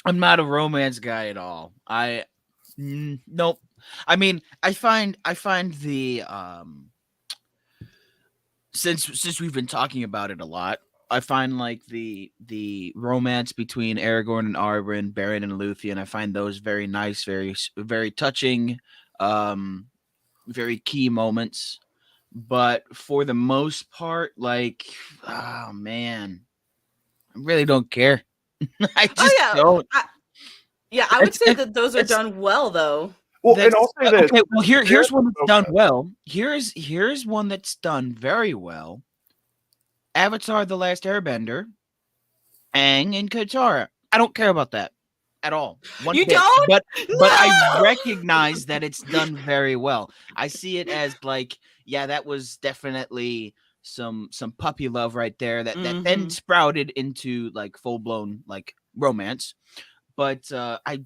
I'm not a romance guy at all. Nope. I mean, I find the since we've been talking about it a lot, I find like the romance between Aragorn and Arwen, Beren and Luthien, I find those very nice, very touching, very key moments. But for the most part, like, oh man, I really don't care. I just don't. I would say that those are done well, though. Well, and I'll say this. Okay, well, here's one that's done well. Here's one that's done very well. Avatar: The Last Airbender, Aang and Katara. I don't care about that at all. Don't? But I recognize that it's done very well. I see it as like, yeah, that was definitely some puppy love right there that then Mhm. sprouted into like full blown like romance. But I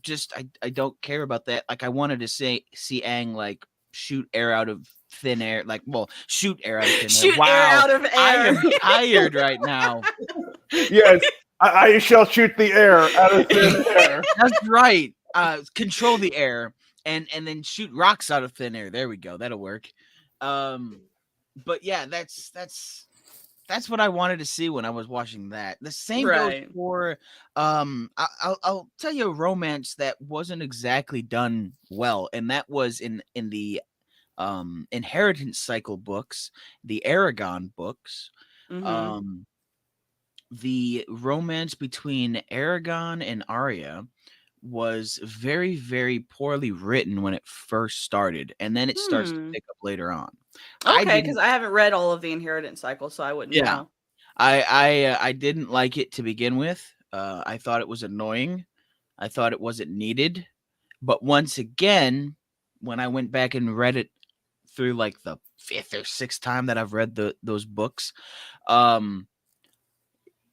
don't care about that. Like I wanted to see Aang like shoot air out of thin air, like well, shoot air out of thin air. Shoot air Wow, out of I air. am tired right now. Yes, I shall shoot the air out of thin air. That's right. Control the air and then shoot rocks out of thin air. There we go. That'll work. But yeah, that's what I wanted to see when I was watching that. The same goes Right. for I'll tell you a romance that wasn't exactly done well, and that was in the inheritance cycle books, the Aragon books. Mhm. Um the romance between Aragon and Arya was very, very poorly written when it first started, and then it starts to Hmm. pick up later on. I Okay, because didn't I haven't read all of the inheritance cycle, so I wouldn't Yeah. know. I didn't like it to begin with. I thought it was annoying. I thought it wasn't needed. But once again, when I went back and read it through like the fifth or sixth time that I've read those books, um,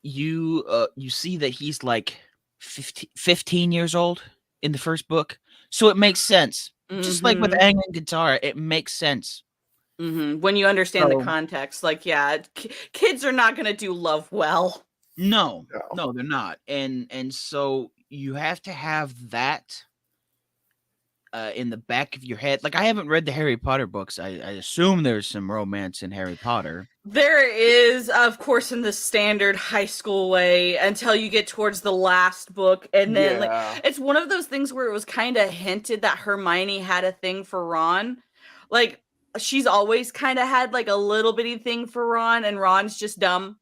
you see that he's like 15 years old in the first book, so it makes sense. Just like with Mhm. Aang and Guitar, it makes sense. Mhm. When you understand the So context, like, yeah, kids are not gonna do love well. no, No. no, they're not, and so you have to have that in the back of your head. Like I haven't read the Harry Potter books. I assume there's some romance in Harry Potter. There is, of course, in the standard high school way until you get towards the last book. And then, like, Yeah. it's one of those things where it was kind of hinted that Hermione had a thing for Ron. Like, she's always kind of had, like, a little bitty thing for Ron, and Ron's just dumb.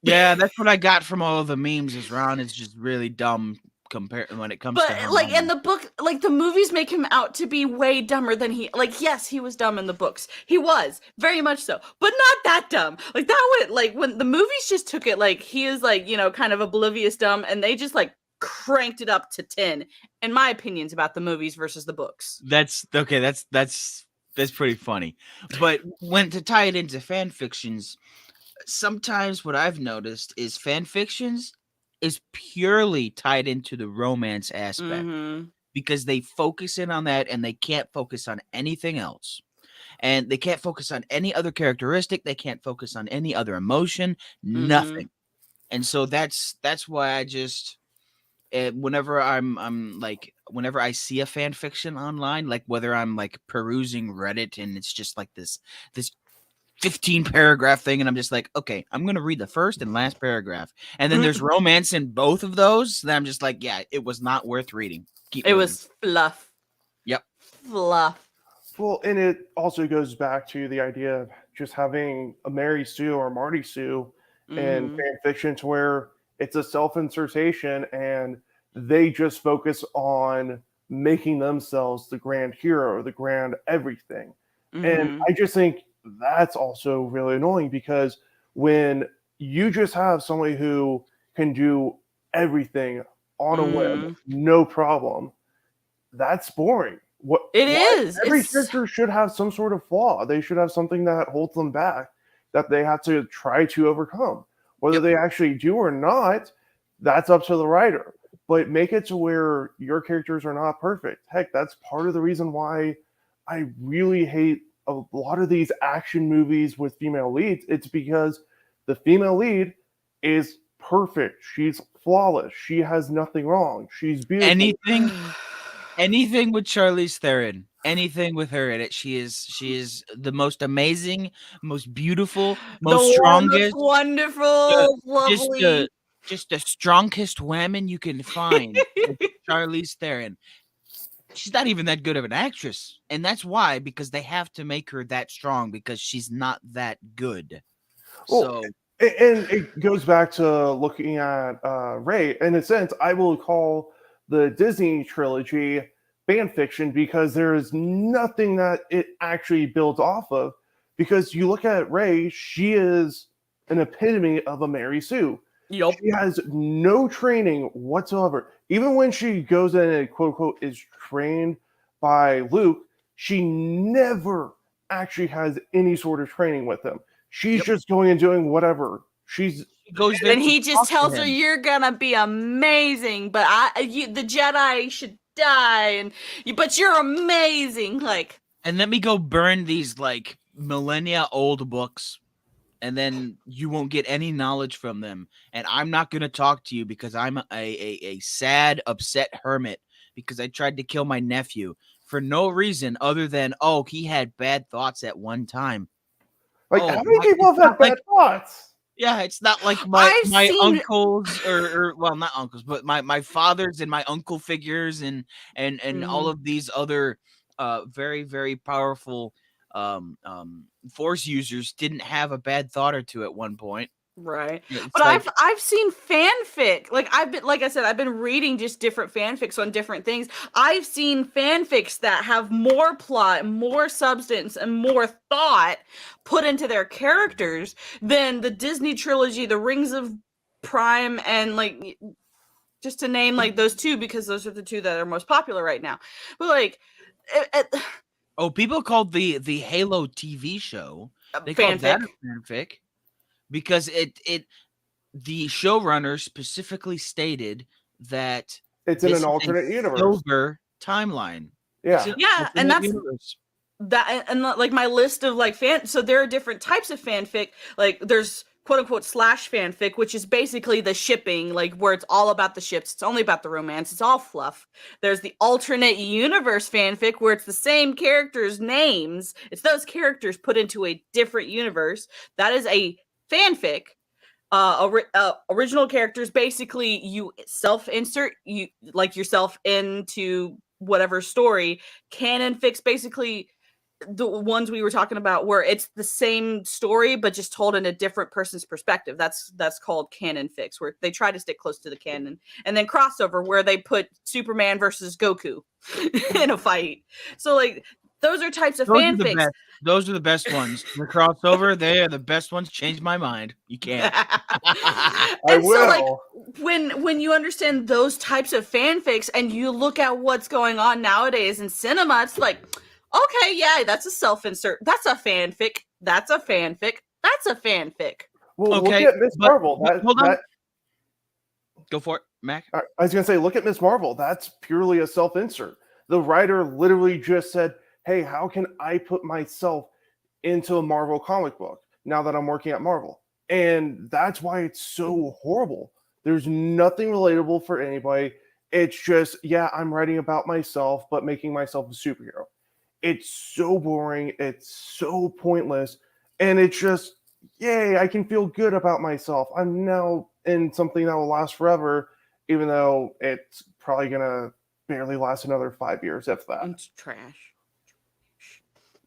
Yeah, that's what I got from all of the memes. Is Ron is just really dumb compared when it comes But, to like, in Hermione. the book, like, the movies make him out to be way dumber than like, yes, he was dumb in the books. He was, very much so, but not that dumb. Like, that would, like, when the movies just took it, like, he is, like, kind of oblivious dumb, and they just, like, cranked it up to 10, in my opinions, about the movies versus the books. That's okay. That's pretty funny. But when to tie it into fan fictions, sometimes what I've noticed is fan fictions is purely tied into the romance aspect Mhm. because they focus in on that and they can't focus on anything else. And they can't focus on any other characteristic, they can't focus on any other emotion, Mhm. nothing. And so that's why I just whenever I'm like whenever I see a fan fiction online, like whether I'm like perusing Reddit and it's just like this 15 paragraph thing and I'm just like, okay, I'm going to read the first and last paragraph. And then there's romance in both of those. Then I'm just like, yeah, it was not worth reading. Keep It moving. was fluff. Yep. Fluff. Well, and it also goes back to the idea of just having a Mary Sue or Marty Sue in Mhm. fan fiction to where it's a self-insertion and they just focus on making themselves the grand hero or the grand everything. And Mhm. I just think that's also really annoying because when you just have somebody who can do everything on a whim, Mhm. no problem, that's boring. What It why is. every It's character should have some sort of flaw. They should have something that holds them back that they have to try to overcome. Whether Yep. they actually do or not, that's up to the writer. But make it to where your characters are not perfect. Heck, that's part of the reason why I really hate a lot of these action movies with female leads. It's because the female lead is perfect. She's flawless. She has nothing wrong. She's beautiful. Anything with Charlize Theron, anything with her in it, she is the most amazing, most beautiful, the most most strongest, the wonderful, just the lovely. just the strongest woman you can find is Charlize Theron. She's not even that good of an actress, and that's why because they have to make her that strong because she's not that good. Well, So and it goes back to looking at Ray. In a sense, I will call the Disney trilogy fan fiction because there is nothing that it actually builds off of. Because you look at Ray, she is an epitome of a Mary Sue. Yup. She has no training whatsoever. Even when she goes in and quote unquote is trained by Luke, she never actually has any sort of training with him. She's just going and doing whatever. She goes there, and he just tells her, "You're gonna be amazing, but the Jedi should die, but you're amazing." Like, and let me go burn these like millennia old books, and then you won't get any knowledge from them. And I'm not gonna talk to you because I'm a sad, upset hermit because I tried to kill my nephew for no reason other than he had bad thoughts at one time. how many people have had bad thoughts? Yeah, it's not like I've my seen- uncles or well, not uncles, but my fathers and my uncle figures and all of these other very, very powerful force users didn't have a bad thought or two at one point. Right. It's But like, I've seen fanfic. Like I said, I've been reading just different fanfics on different things. I've seen fanfics that have more plot, more substance, and more thought put into their characters than the Disney trilogy, The Rings of Prime, and like just to name like those two because those are the two that are most popular right now. But like people called the Halo TV show, they called that fanfic. a fanfic because the showrunner specifically stated that It's in this an is a alternate universe. silver timeline. Yeah. Yeah, and that's universe. that, and like my list of like so there are different types of fanfic. Like there's quote unquote slash fanfic, which is basically the shipping, like where it's all about the ships, it's only about the romance, it's all fluff. There's the alternate universe fanfic where it's the same characters' names, it's those characters put into a different universe. That is a fanfic. Original characters, basically you self-insert you like yourself into whatever story. Canon fix, basically the ones we were talking about where it's the same story but just told in a different person's perspective. That's called canon fix, where they try to stick close to the canon. And then crossover, where they put Superman versus Goku in a fight. So like those are types of fanfics. Those are the best ones. The crossover, they are the best ones. Change my mind. You can't. I And will. so like when you understand those types of fanfics and you look at what's going on nowadays in cinema, it's like, okay, yeah, that's a self-insert. That's a fanfic. That's a fanfic. That's a fanfic. Well, Okay, look at Miss Marvel. hold on. Go for it, Mac. I was going to say, look at Miss Marvel. That's purely a self-insert. The writer literally just said, hey, how can I put myself into a Marvel comic book now that I'm working at Marvel? And that's why it's so horrible. There's nothing relatable for anybody. It's just, yeah, I'm writing about myself, but making myself a superhero. It's so boring. It's so pointless. And it's just, yay, I can feel good about myself. I'm now in something that will last forever, even though it's probably going to barely last another 5 years, if that. It's trash.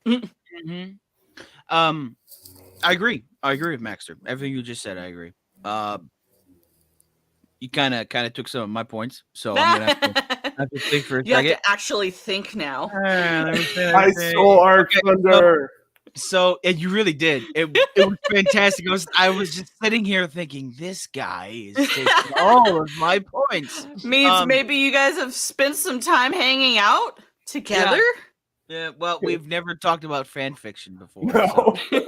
Mm-hmm. I agree with Maxter. Everything you just said, I agree. You kind of took some of my points, so I'm gonna have to think for a you second. have to actually think now. I stole our thunder. So you really did. It was fantastic. I was just sitting here thinking, this guy is taking all of my points. Means maybe you guys have spent some time hanging out together. Yeah, well, we've never talked about fan fiction before. No. So.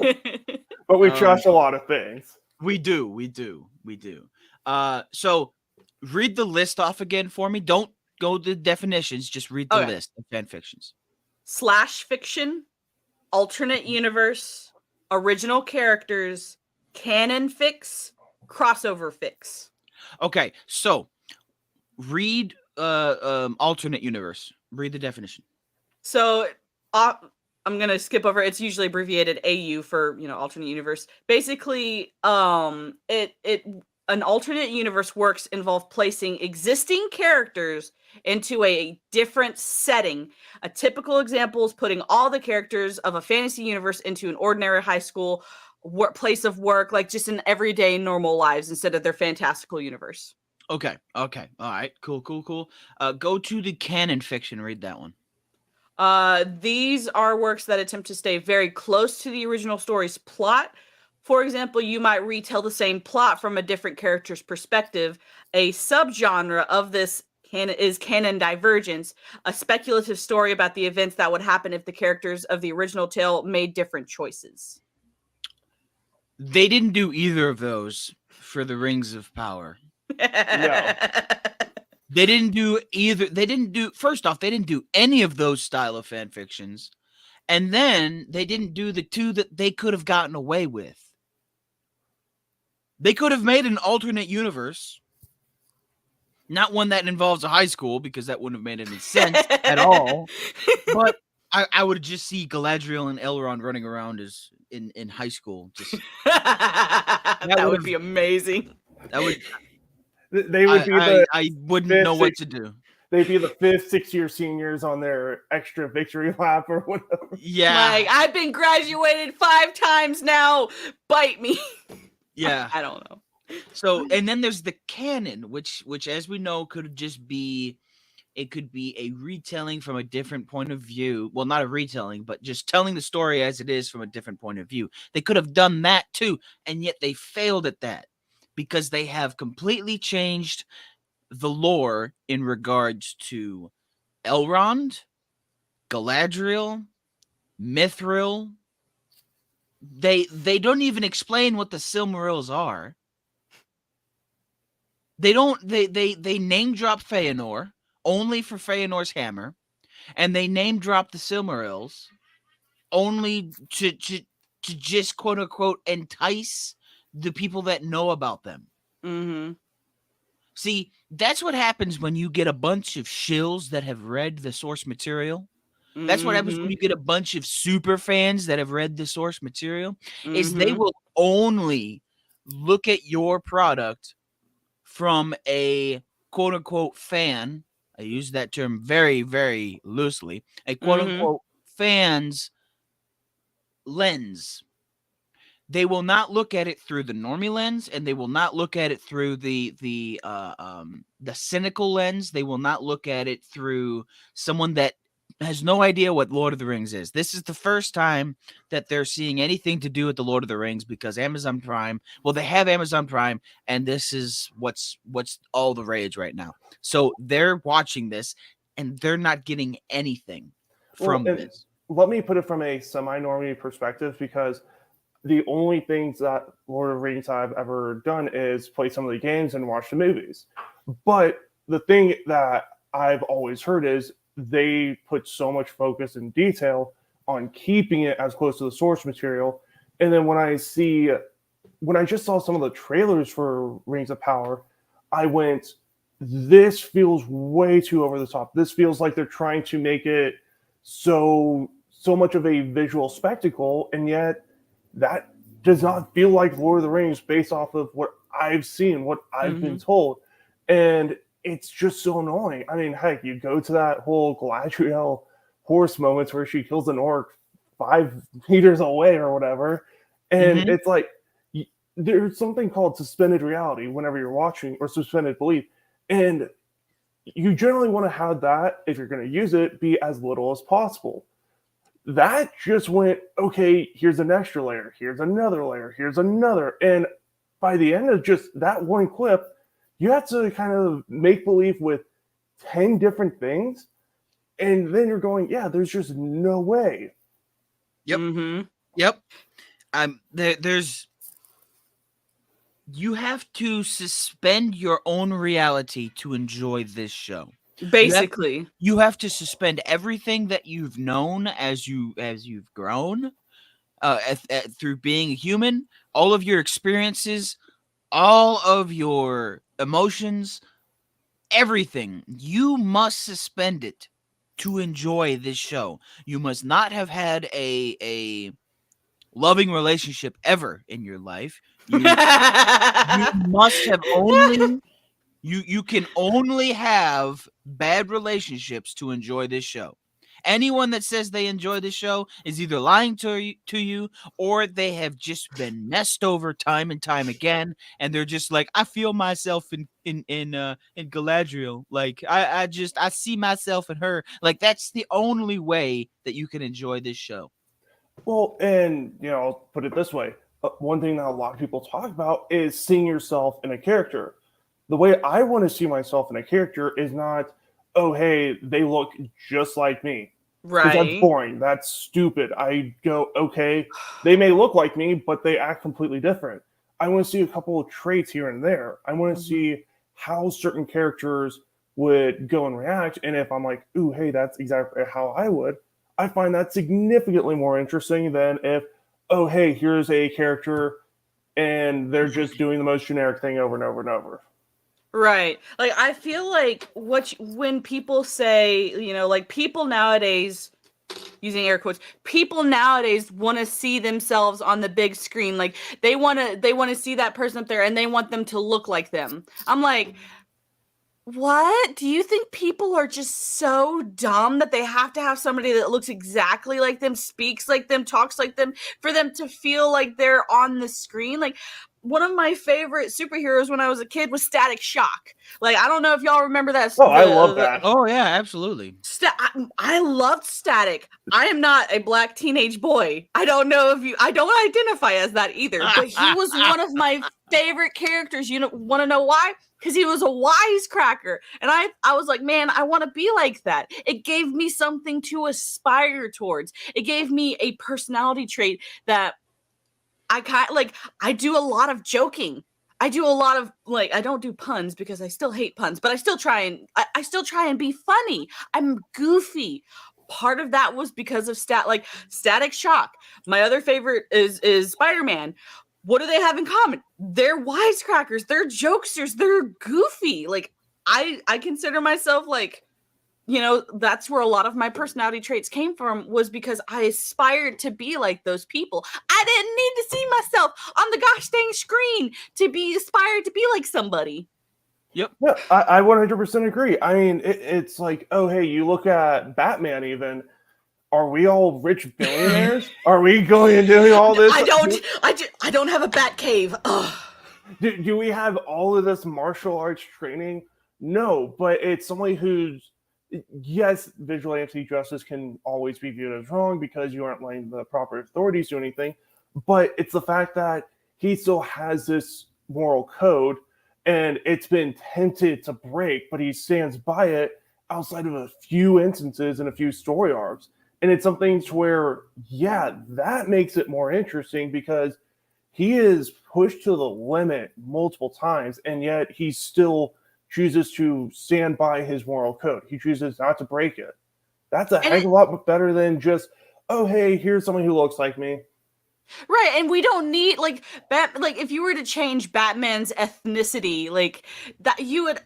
But we trust a lot of things. We do. So read the list off again for me. Don't go to the definitions. Just read the list of fan fictions. Slash fiction, alternate universe, original characters, canon fix, crossover fix. Okay, so read alternate universe. Read the definition. So I'm gonna skip over. It's usually abbreviated AU for alternate universe. Basically, an alternate universe works involve placing existing characters into a different setting. A typical example is putting all the characters of a fantasy universe into an ordinary high school place of work, like just in everyday normal lives instead of their fantastical universe. Okay. All right. Cool. Go to the canon fiction. Read that one. These are works that attempt to stay very close to the original story's plot. For example, you might retell the same plot from a different character's perspective. A subgenre of this canon divergence, a speculative story about the events that would happen if the characters of the original tale made different choices. They didn't do either of those for the Rings of Power. No. They didn't do either. First off, they didn't do any of those style of fan fictions. And then they didn't do the two that they could have gotten away with. They could have made an alternate universe. Not one that involves a high school, because that wouldn't have made any sense at all. But I would just see Galadriel and Elrond running around as in high school. Just that would be amazing. That would. They would be I wouldn't know what to do. They'd be the 5th, 6th-year seniors on their extra victory lap or whatever. Yeah. Like, I've been graduated 5 times now. Bite me. Yeah. I don't know. So, and then there's the canon, which as we know could just be, it could be a retelling from a different point of view. Well, not a retelling, but just telling the story as it is from a different point of view. They could have done that too, and yet they failed at that because they have completely changed the lore in regards to Elrond, Galadriel, Mithril. They don't even explain what the Silmarils are. They don't. They name drop Feanor only for Feanor's hammer, and they name drop the Silmarils only to just quote unquote entice the people that know about them. Mm-hmm. See, that's what happens when you get a bunch of shills that have read the source material. That's what happens when you get a bunch of super fans that have read the source material. Is they will only look at your product from a quote unquote fan. I use that term very, very loosely. A quote unquote fan's lens. They will not look at it through the normie lens, and they will not look at it through the cynical lens. They will not look at it through someone that has no idea what Lord of the Rings is. This is the first time that they're seeing anything to do with the Lord of the Rings because Amazon Prime, well, they have Amazon Prime, and this is what's all the rage right now. So they're watching this, and they're not getting anything from this. Let me put it from a semi-normie perspective, because the only things that Lord of the Rings I've ever done is play some of the games and watch the movies. But the thing that I've always heard is they put so much focus and detail on keeping it as close to the source material. And then when I just saw some of the trailers for Rings of Power, I went, this feels way too over the top. This feels like they're trying to make it so much of a visual spectacle, and yet that does not feel like Lord of the Rings based off of what I've seen, what I've been told. And it's just so annoying. I mean, heck, you go to that whole Galadriel horse moments where she kills an orc 5 meters away or whatever. And it's like, there's something called suspended reality whenever you're watching, or suspended belief. And you generally want to have that, if you're going to use it, be as little as possible. That just went, okay, here's an extra layer, here's another layer, here's another. And by the end of just that one clip, you have to kind of make believe with 10 different things. And then you're going, yeah, there's just no way. Yep. Yep. There's, you have to suspend your own reality to enjoy this show. Basically, you have to suspend everything that you've known as you've grown through being a human, all of your experiences, all of your emotions, everything. You must suspend it to enjoy this show. You must not have had a loving relationship ever in your life. You must have only You can only have bad relationships to enjoy this show. Anyone that says they enjoy this show is either lying to you, or they have just been messed over time and time again, and they're just like, I feel myself in Galadriel. Like I see myself in her. Like that's the only way that you can enjoy this show. Well, and I'll put it this way: one thing that a lot of people talk about is seeing yourself in a character. The way I want to see myself in a character is not, oh, hey, they look just like me. Because that's Right. boring. That's stupid. I go, okay, they may look like me, but they act completely different. I want to see a couple of traits here and there. I want to Mhm. see how certain characters would go and react. And if I'm like, ooh, hey, that's exactly how I would, I find that significantly more interesting than if, oh, hey, here's a character and they're just doing the most generic thing over and over and over. Right. Like I feel like when people say, like people nowadays, using air quotes, people nowadays want to see themselves on the big screen. Like they want to see that person up there and they want them to look like them. I'm like, what? Do you think people are just so dumb that they have to have somebody that looks exactly like them, speaks like them, talks like them for them to feel like they're on the screen? Like one of my favorite superheroes when I was a kid was Static Shock. Like I don't know if y'all remember that. Oh, I love that. Oh yeah, absolutely. I loved Static. I am not a black teenage boy. I don't know if I don't identify as that either, but he was one of my favorite characters. You want to know why? Because he was a wisecracker. And I was like, man, I want to be like that. It gave me something to aspire towards. It gave me a personality trait that I do a lot of joking. I do a lot of I don't do puns because I still hate puns, but I still try and be funny. I'm goofy. Part of that was because of Static Shock. My other favorite is Spider-Man. What do they have in common? They're wisecrackers, they're jokesters, they're goofy. Like I consider myself that's where a lot of my personality traits came from, was because I aspired to be like those people. I didn't need to see myself on the gosh dang screen to be aspired to be like somebody. Yep. Yeah, I 100% agree. I mean, it's like, oh, hey, you look at Batman even. Are we all rich billionaires? Are we going and doing all this? I don't have a bat cave. Ugh. Do we have all of this martial arts training? No, but it's somebody who's, yes, vigilante justice can always be viewed as wrong because you aren't letting the proper authorities do anything. But it's the fact that he still has this moral code and it's been tempted to break, but he stands by it outside of a few instances and a few story arcs. And it's something to where, yeah, that makes it more interesting because he is pushed to the limit multiple times, and yet he still chooses to stand by his moral code. He chooses not to break it. That's a heck of a lot better than just, oh, hey, here's someone who looks like me. Right, and we don't need if you were to change Batman's ethnicity, that you would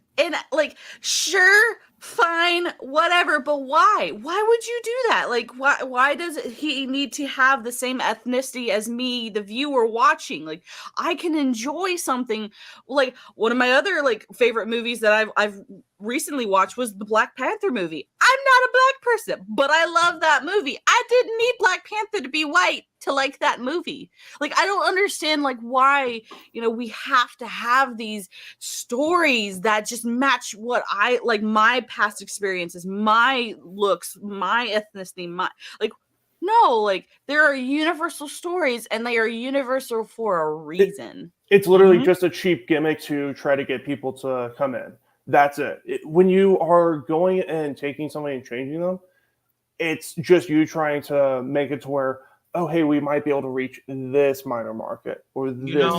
sure, fine, whatever, but why? Why would you do that? Why does he need to have the same ethnicity as me, the viewer watching? I can enjoy something. One of my other favorite movies that I've recently watched was the Black Panther movie. I'm not a black person, but I love that movie. I didn't need Black Panther to be white to like that movie. I don't understand why, we have to have these stories that just match what I my past experiences, my looks, my ethnicity, no, there are universal stories and they are universal for a reason. It's literally just a cheap gimmick to try to get people to come in. That's it. When you are going and taking somebody and changing them, it's just you trying to make it to where, oh, hey, we might be able to reach this minor market or this.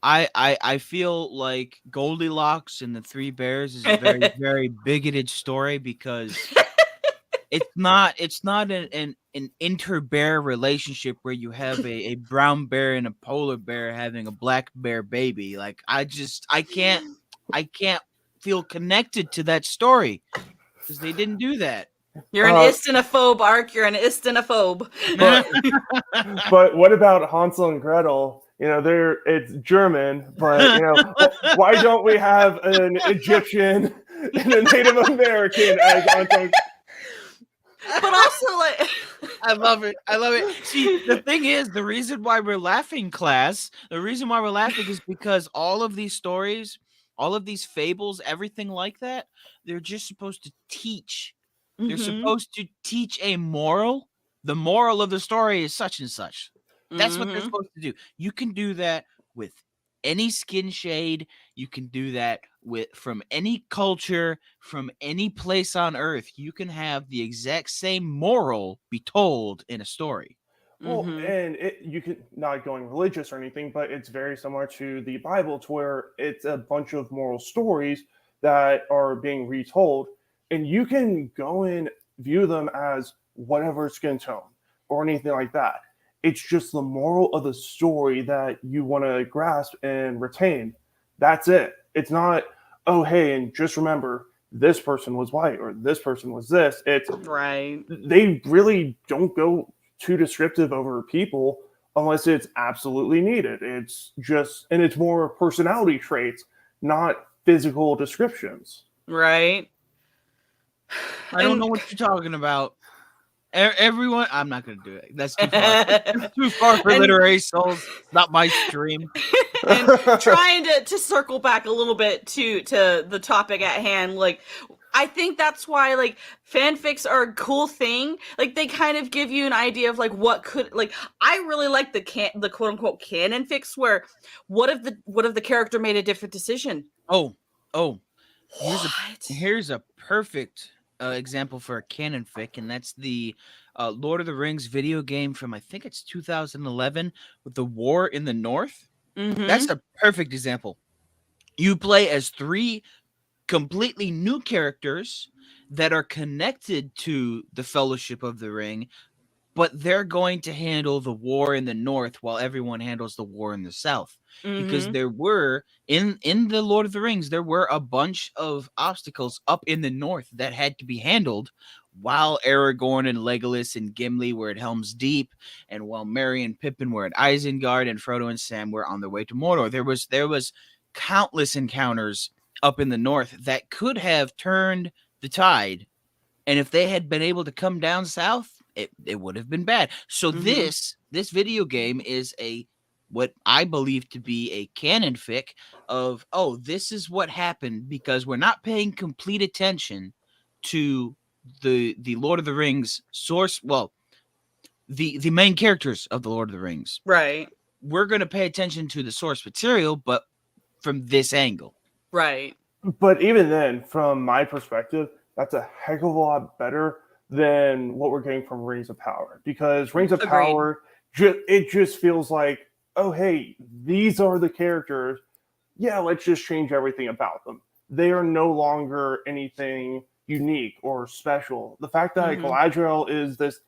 I feel like Goldilocks and the Three Bears is a very, very bigoted story because it's not an inter-bear relationship where you have a brown bear and a polar bear having a black bear baby. I can't feel connected to that story because they didn't do that. You're an istinophobe, Ark. You're an istinophobe. But what about Hansel and Gretel? It's German, but why don't we have an Egyptian and a Native American as Hansel? But also, I love it. See, the thing is, the reason why we're laughing, class, is because all of these stories, all of these fables, everything like that, they're just supposed to teach. They're supposed to teach a moral. The moral of the story is such and such. That's what they're supposed to do. You can do that with any skin shade. You can do that from any culture, from any place on earth. You can have the exact same moral be told in a story. Well, Mm-hmm. and you can not going religious or anything, but it's very similar to the Bible, to where it's a bunch of moral stories that are being retold, and you can go and view them as whatever skin tone or anything like that. It's just the moral of the story that you want to grasp and retain. That's it. It's not, oh, hey, and just remember this person was white or this person was this. It's Right. they really don't go too descriptive over people unless it's absolutely needed. It's just, and it's more personality traits, not physical descriptions. Right. I don't know what you're talking about. Everyone, I'm not going to do it. That's too far. Too far for And- literary souls. It's not my stream. and trying to circle back a little bit to the topic at hand, like I think that's why like fanfics are a cool thing. Like they kind of give you an idea of like what could, like I really like the quote unquote canon fics where what if the character made a different decision? Oh, What? here's a perfect example for a canon fic, and that's the Lord of the Rings video game from, I think it's 2011, with the war in the North. Mm-hmm. That's a perfect example. You play as 3 completely new characters that are connected to the Fellowship of the Ring, but they're going to handle the war in the North while everyone handles the war in the South. Because Mm-hmm. there were in the Lord of the Rings, there were a bunch of obstacles up in the North that had to be handled, while Aragorn and Legolas and Gimli were at Helm's Deep, and while Merry and Pippin were at Isengard, and Frodo and Sam were on their way to Mordor. There was countless encounters up in the North that could have turned the tide, and if they had been able to come down south, it would have been bad. So Mm-hmm. this video game is what I believe to be a canon fic of, oh, this is what happened because we're not paying complete attention to the Lord of the Rings source. Well, the main characters of the Lord of the Rings. Right. We're going to pay attention to the source material, but from this angle. Right. But even then, from my perspective, that's a heck of a lot better than what we're getting from Rings of Power. Because Rings of Agreed. Power, it just feels like, oh, hey, these are the characters. Yeah, let's just change everything about them. They are no longer anything unique or special. The fact that Mm-hmm. Galadriel is this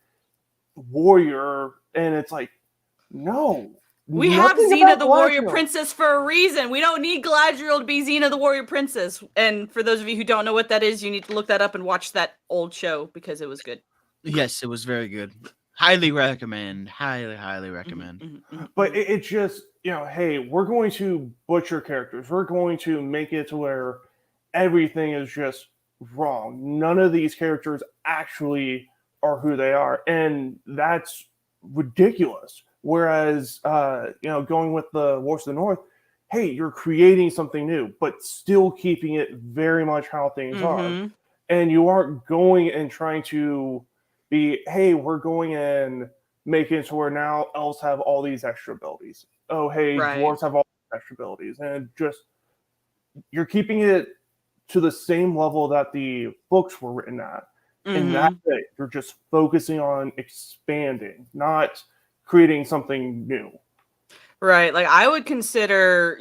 warrior, and it's like, no. We have nothing Xena about the Warrior Galadriel. Princess for a reason. We don't need Galadriel to be Xena the Warrior Princess. And for those of you who don't know what that is, you need to look that up and watch that old show because it was good. Yes, it was very good. Highly recommend. Highly recommend. Mm-hmm. But it's just, hey, we're going to butcher characters. We're going to make it to where everything is just wrong. None of these characters actually are who they are. And that's ridiculous. Whereas, going with the Wars of the North, hey, you're creating something new, but still keeping it very much how things are. Mm-hmm. And you aren't going and trying to be, hey, we're going and making it to where now elves have all these extra abilities. Oh, hey, Right. dwarves have all these extra abilities. And just, you're keeping it to the same level that the books were written at. Mm-hmm. And that's it. You're just focusing on expanding, not creating something new. Right. Like I would consider,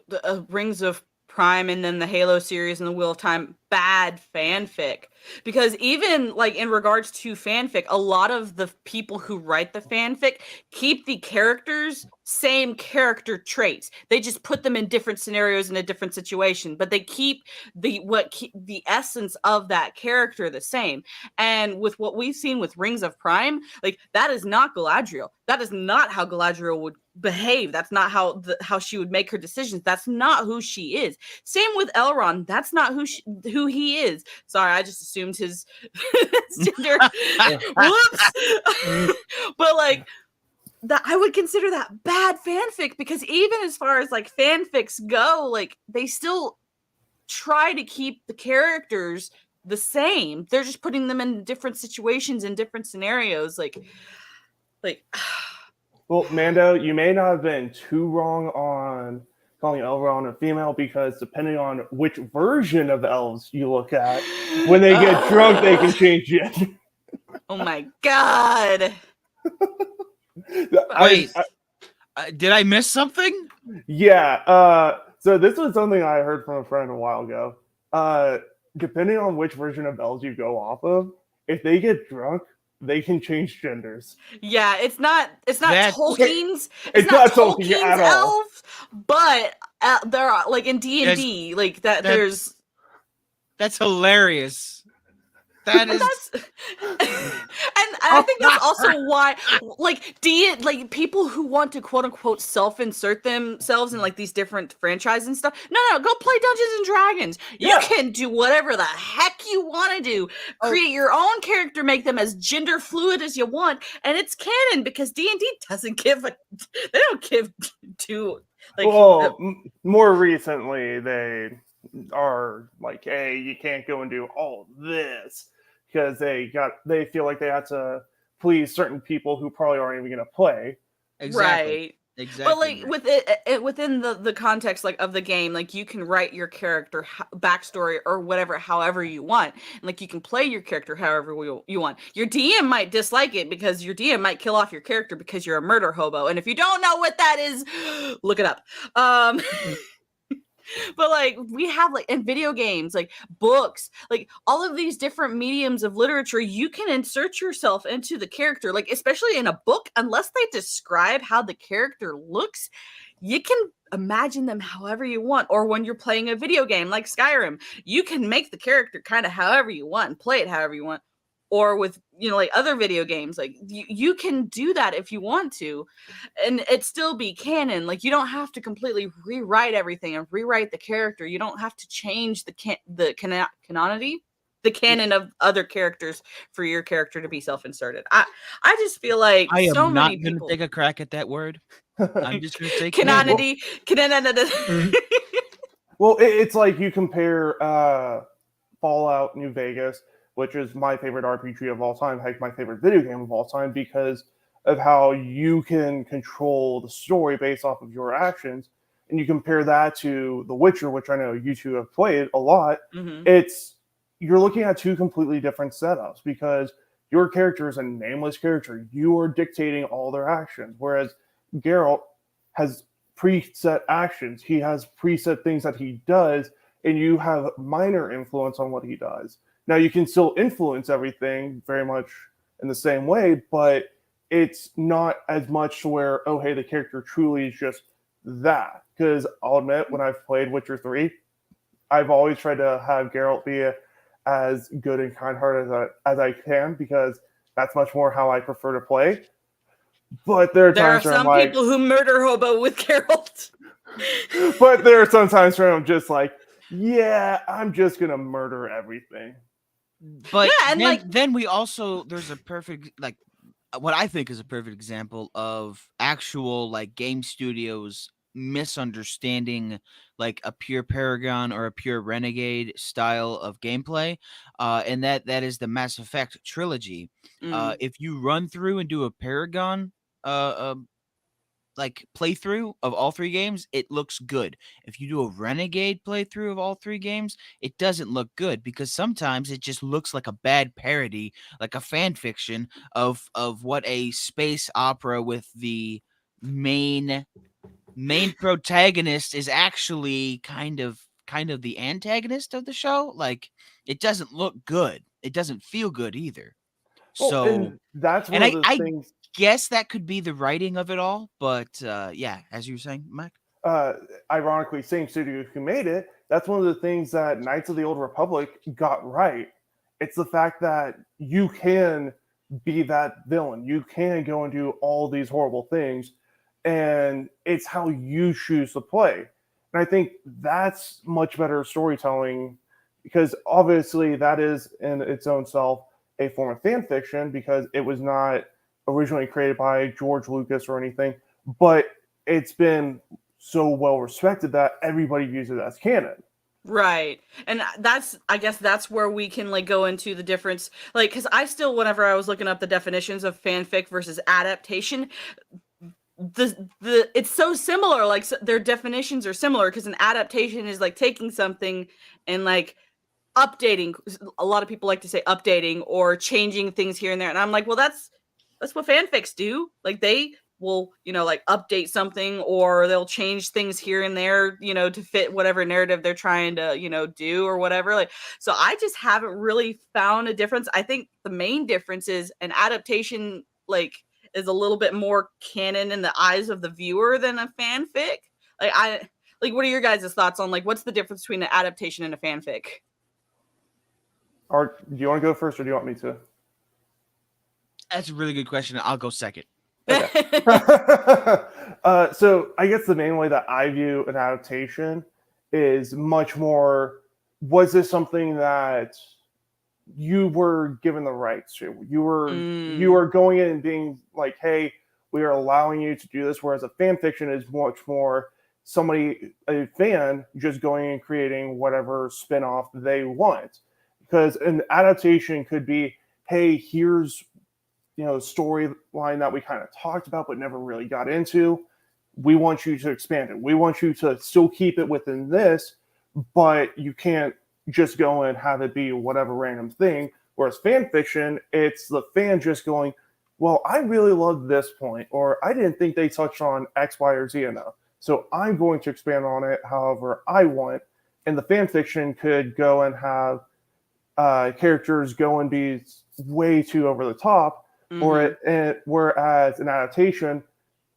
the Rings of Prime and then the Halo series and the Wheel of Time bad fanfic. Because even like in regards to fanfic, a lot of the people who write the fanfic keep the characters same character traits. They just put them in different scenarios in a different situation, but they keep the essence of that character the same. And with what we've seen with Rings of Prime, like that is not Galadriel. That is not how Galadriel would behave. That's not how she would make her decisions. That's not who she is. Same with Elrond. That's not who he is. Sorry, I just assumed his gender. Whoops. But like that, I would consider that bad fanfic because even as far as like fanfics go, like they still try to keep the characters the same. They're just putting them in different situations in different scenarios. Like Well, Mando, you may not have been too wrong on calling Elrond a female because depending on which version of elves you look at, when they get drunk, they can change gender. Oh my god. Wait, did I miss something? Yeah. So this was something I heard from a friend a while ago. Depending on which version of elves you go off of, if they get drunk, they can change genders. Yeah, it's not That- Tolkien's It's not Tolkien Tolkien's at all. elves, but there are like in D&D like that there's That's hilarious. That but is that's and I think that's also why like people who want to quote unquote self-insert themselves in like these different franchises and stuff. No, go play Dungeons and Dragons. You Yeah. can do whatever the heck you want to do. Create your own character, make them as gender fluid as you want, and it's canon because D&D doesn't give a they don't give two like more recently they are like, hey, you can't go and do all this because they feel like they have to please certain people who probably aren't even going to play. exactly. Right. Exactly. But like with it within the context like of the game, like you can write your character backstory or whatever, however you want, and like you can play your character however you want. Your DM might dislike it because your DM might kill off your character because you're a murder hobo, and if you don't know what that is, look it up. But like we have like in video games, like books, like all of these different mediums of literature, you can insert yourself into the character, like especially in a book, unless they describe how the character looks, you can imagine them however you want. Or when you're playing a video game like Skyrim, you can make the character kind of however you want and play it however you want. Or with like other video games, like you can do that if you want to, and it still be canon. Like you don't have to completely rewrite everything and rewrite the character. You don't have to change the canon of other characters for your character to be self-inserted. I just feel like I am so not many going to people take a crack at that word. I'm just going to say canonity. Well, it's like you compare Fallout New Vegas, which is my favorite RPG of all time, heck, my favorite video game of all time, because of how you can control the story based off of your actions. And you compare that to The Witcher, which I know you two have played a lot. Mm-hmm. You're looking at two completely different setups because your character is a nameless character. You are dictating all their actions, whereas Geralt has preset actions. He has preset things that he does, and you have minor influence on what he does. Now, you can still influence everything very much in the same way, but it's not as much to where, oh, hey, the character truly is just that. Because I'll admit, when I've played Witcher 3, I've always tried to have Geralt be as good and kind-hearted as I can, because that's much more how I prefer to play. But there are some people who murder hobo with Geralt. But there are some times where I'm just like, yeah, I'm just going to murder everything. But yeah, and then we also, there's a perfect, like, what I think is a perfect example of actual, like, game studios misunderstanding, like, a pure Paragon or a pure Renegade style of gameplay, and that is the Mass Effect trilogy. If you run through and do a Paragon like playthrough of all three games, it looks good. If you do a Renegade playthrough of all three games, it doesn't look good because sometimes it just looks like a bad parody, like a fan fiction of what a space opera with the main protagonist is actually kind of the antagonist of the show. Like, it doesn't look good. It doesn't feel good either. So and that's one of the things. Guess that could be the writing of it all, but yeah, as you were saying, Mike. Ironically, same studio who made it. That's one of the things that Knights of the Old Republic got right. It's the fact that you can be that villain. You can go and do all these horrible things, and it's how you choose to play. And I think that's much better storytelling, because obviously that is in its own self a form of fan fiction, because it was not originally created by George Lucas or anything, but it's been so well respected that everybody views it as canon. Right. And I guess that's where we can like go into the difference. Like, cause I still, whenever I was looking up the definitions of fanfic versus adaptation, the it's so similar, like their definitions are similar, because an adaptation is like taking something and like updating. A lot of people like to say updating or changing things here and there, and I'm like, well, that's what fanfics do. Like they will, like update something, or they'll change things here and there, to fit whatever narrative they're trying to, do or whatever. Like, so I just haven't really found a difference. I think the main difference is an adaptation, like, is a little bit more canon in the eyes of the viewer than a fanfic. Like, what are your guys' thoughts on, like, what's the difference between an adaptation and a fanfic? Or do you want to go first, or do you want me to? That's a really good question. I'll go second. Okay. So I guess the main way that I view an adaptation is much more, was this something that you were given the rights to? You were going in and being like, hey, we are allowing you to do this, whereas a fan fiction is much more a fan just going and creating whatever spin-off they want. Because an adaptation could be, hey, here's storyline that we kind of talked about but never really got into. We want you to expand it. We want you to still keep it within this, but you can't just go and have it be whatever random thing. Whereas fan fiction, it's the fan just going, well, I really love this point, or I didn't think they touched on X, Y, or Z enough, so I'm going to expand on it however I want. And the fan fiction could go and have characters go and be way too over the top, whereas an adaptation,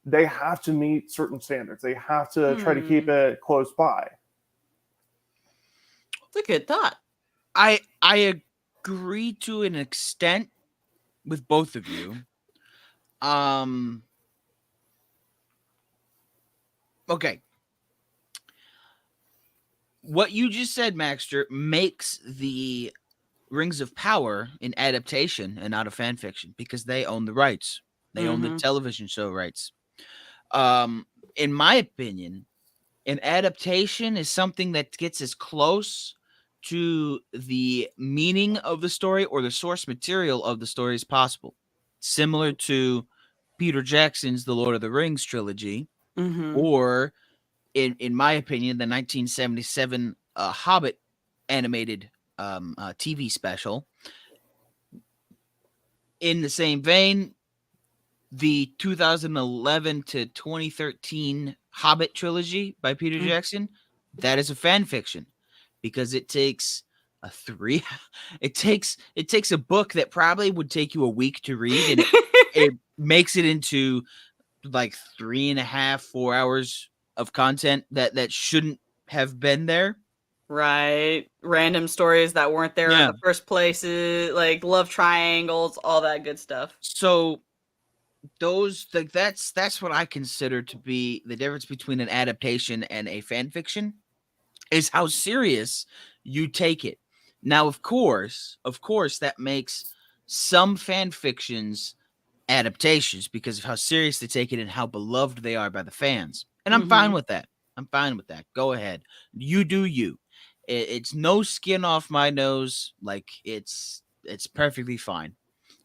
they have to meet certain standards. They have to try to keep it close by. It's a good thought. I agree to an extent with both of you. Okay. What you just said, Maxter, makes the Rings of Power an adaptation and not a fan fiction, because they own the rights. They own the television show rights. In my opinion, an adaptation is something that gets as close to the meaning of the story or the source material of the story as possible. Similar to Peter Jackson's The Lord of the Rings trilogy, or in my opinion, the 1977 Hobbit animated TV special. In the same vein, the 2011 to 2013 Hobbit trilogy by Peter Jackson, that is a fan fiction, because it takes it takes a book that probably would take you a week to read, and it makes it into like 3.5, 4 hours of content that shouldn't have been there. Right. Random stories that weren't there in the first place, like love triangles, all that good stuff. So those, like, that's what I consider to be the difference between an adaptation and a fan fiction, is how serious you take it. Now, of course, that makes some fan fictions adaptations because of how serious they take it and how beloved they are by the fans. And I'm fine with that. Go ahead. You do you. It's no skin off my nose. Like, it's perfectly fine.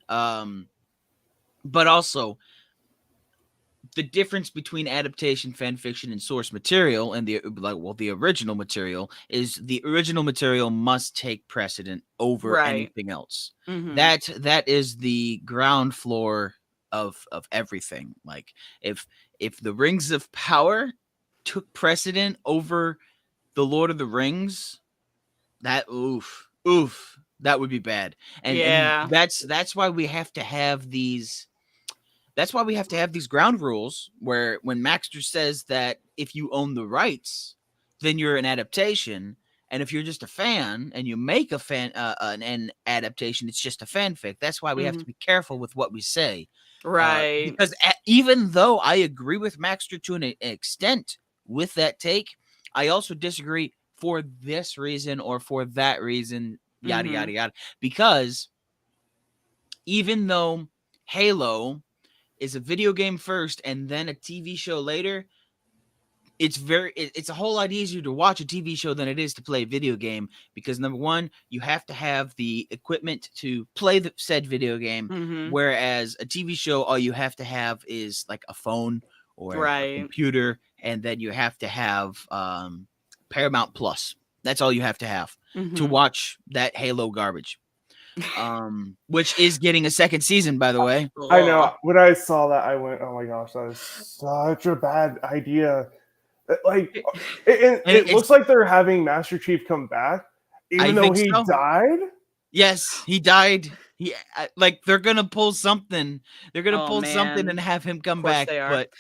But also, the difference between adaptation, fan fiction, and source material, and the original material, is the original material must take precedent over anything else. That is the ground floor of everything. Like, if the Rings of Power took precedent over the Lord of the Rings, that that would be bad. And that's why we have to have these. That's why we have to have these ground rules where when Maxter says that if you own the rights, then you're an adaptation. And if you're just a fan and you make an adaptation, it's just a fanfic. That's why we have to be careful with what we say. Right. Because even though I agree with Maxter to an extent with that take, I also disagree for this reason or for that reason, yada, yada, yada. Because even though Halo is a video game first and then a TV show later, it's a whole lot easier to watch a TV show than it is to play a video game, because number one, you have to have the equipment to play the said video game, whereas a TV show, all you have to have is like a phone or a Right. computer, and then you have to have Paramount Plus. That's all you have to have to Mhm. watch that Halo garbage. Which is getting a second season, by the way. I know. When I saw that, I went, "Oh my gosh, that is such a bad idea." Like, And it looks like they're having Master Chief come back, even though think he so. died. Yes, he died. Like they're gonna pull something. They're gonna Oh, pull something man. and have him come Of course back. they are. But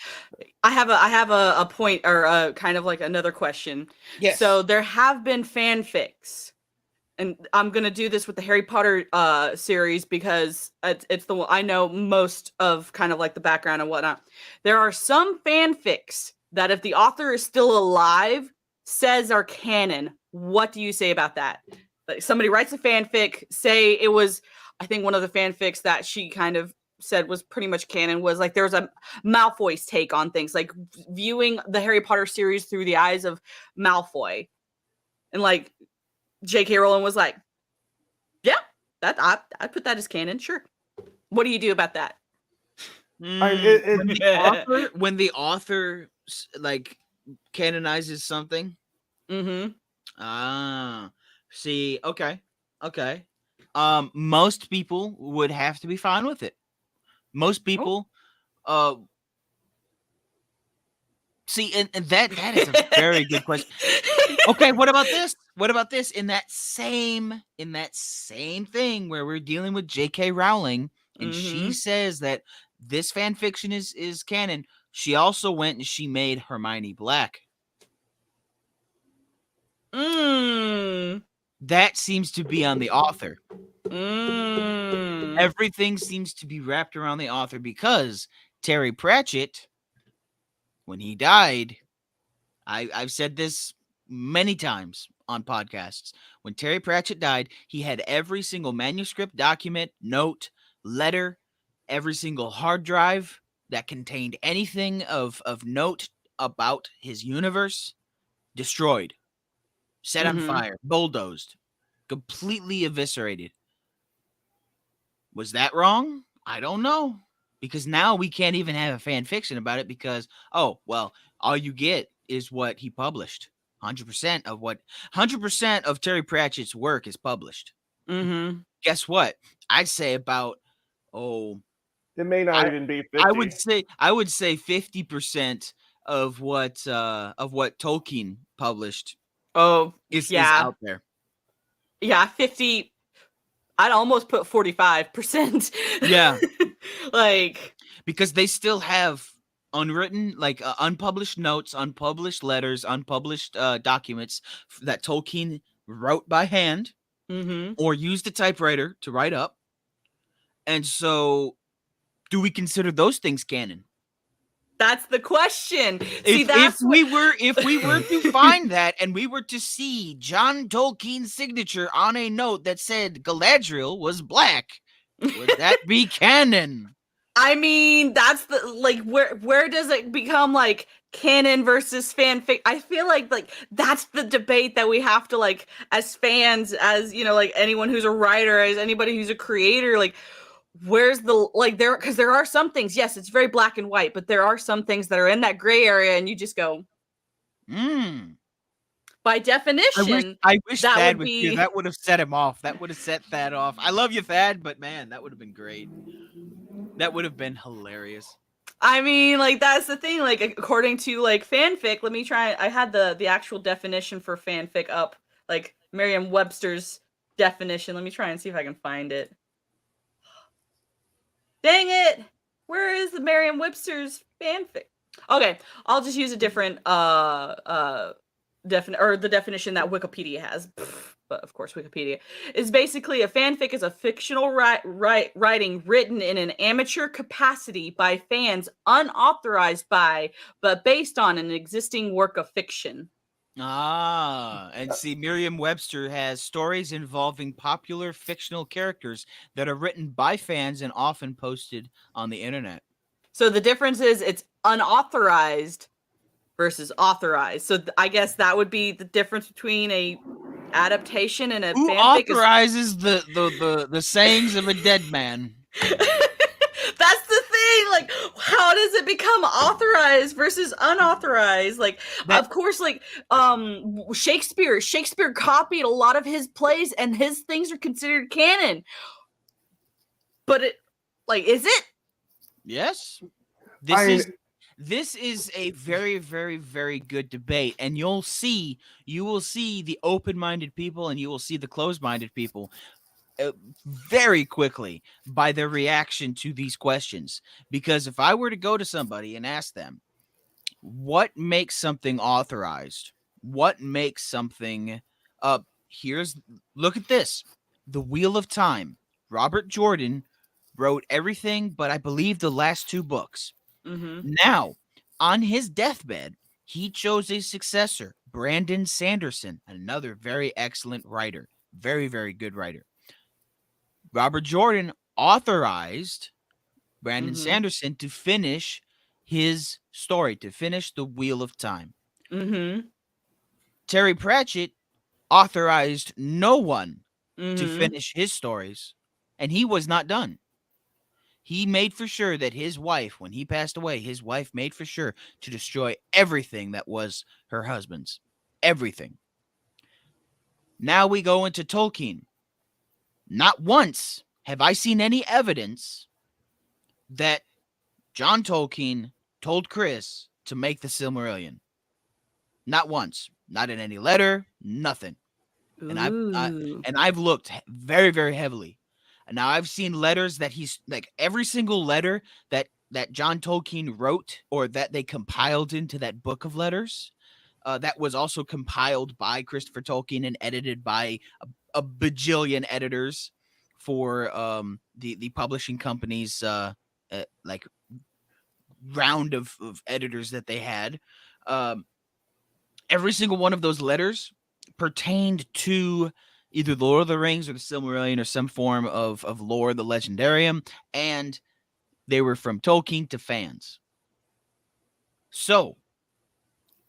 I have a point, or kind of like another question. yes, So there have been fanfics, and I'm gonna do this with the Harry Potter series because it's the one I know most of, kind of like the background and whatnot. There are some fanfics that, if the author is still alive, says are canon. What do you say about that? Like, somebody writes a fanfic, say it was, I think one of the fanfics that she kind of said was pretty much canon was like there was a Malfoy's take on things, like viewing the Harry Potter series through the eyes of Malfoy, and like J.K. Rowling was like, "Yeah, that I put that as canon, sure." What do you do about that? when the author like canonizes something. Mm-hmm. See, okay. Most people would have to be fine with it. Most people, see, and that is a very good question. Okay, what about this? What about this? In that same thing where we're dealing with J.K. Rowling, and she says that this fan fiction is canon, she also went and she made Hermione black. That seems to be on the author. Everything seems to be wrapped around the author, because Terry Pratchett, when he died, I've said this many times on podcasts. When Terry Pratchett died, he had every single manuscript, document, note, letter, every single hard drive that contained anything of note about his universe destroyed, set on fire, bulldozed, completely eviscerated. Was that wrong? I don't know. Because now we can't even have a fan fiction about it, because, oh, well, all you get is what he published. 100% of Terry Pratchett's work is published. Guess what? I'd say about, it may not even be 50. I would say 50% of what Tolkien published is out there. Yeah, 50. I'd almost put 45%. Yeah. Like, because they still have unwritten, like unpublished notes, unpublished letters, unpublished documents that Tolkien wrote by hand or used a typewriter to write up. And so, do we consider those things canon? That's the question. If we were to find that, and we were to see John Tolkien's signature on a note that said Galadriel was black, would that be canon? I mean, that's the, like, where does it become like canon versus fanfic? I feel like that's the debate that we have to, like, as fans, as, you know, like anyone who's a writer, as anybody who's a creator, like, where's the, like, there, because there are some things, yes, it's very black and white, but there are some things that are in that gray area, and you just go, by definition, I wish that Thad would was be here. That would have set him off. That would have set Thad off. I love you, Thad, but man, that would have been great. That would have been hilarious. I mean, like, that's the thing. Like, according to, like, fanfic, let me try. I had the actual definition for fanfic up, like Merriam-Webster's definition. Let me try and see if I can find it. Dang it! Where is the Merriam-Webster's fanfic? Okay, I'll just use a different the definition that Wikipedia has. But of course, Wikipedia is basically a fanfic is a fictional writing written in an amateur capacity by fans, unauthorized by, but based on an existing work of fiction. And see, Merriam-Webster has stories involving popular fictional characters that are written by fans and often posted on the internet. So the difference is it's unauthorized versus authorized. So I guess that would be the difference between a adaptation and a Who fanfic. Authorizes the sayings of a dead man? That's the thing. like, how does it become authorized versus unauthorized? Like, of course, like, Shakespeare copied a lot of his plays, and his things are considered canon. But is it? Yes. I This is a very, very, very good debate, and you will see the open-minded people and you will see the closed-minded people very quickly by their reaction to these questions. Because if I were to go to somebody and ask them, what makes something authorized? What makes something look at this. The Wheel of Time. Robert Jordan wrote everything but I believe the last 2 books. Mm-hmm. Now, on his deathbed, he chose a successor, Brandon Sanderson, another very excellent writer, very, very good writer. Robert Jordan authorized Brandon Mm-hmm. Sanderson to finish his story, to finish the Wheel of Time. Mm-hmm. Terry Pratchett authorized no one to Mm-hmm. finish his stories, and he was not done. He made for sure that his wife, when he passed away, his wife made for sure to destroy everything that was her husband's. Everything. Now we go into Tolkien. Not once have I seen any evidence that John Tolkien told Chris to make the Silmarillion. Not once. Not in any letter, nothing. And I've looked very, very heavily. And now I've seen letters that he's like every single letter that John Tolkien wrote or that they compiled into that book of letters. That was also compiled by Christopher Tolkien and edited by a bajillion editors for the publishing company's like round of editors that they had. Every single one of those letters pertained to either the Lord of the Rings or the Silmarillion or some form of lore, the Legendarium, and they were from Tolkien to fans. So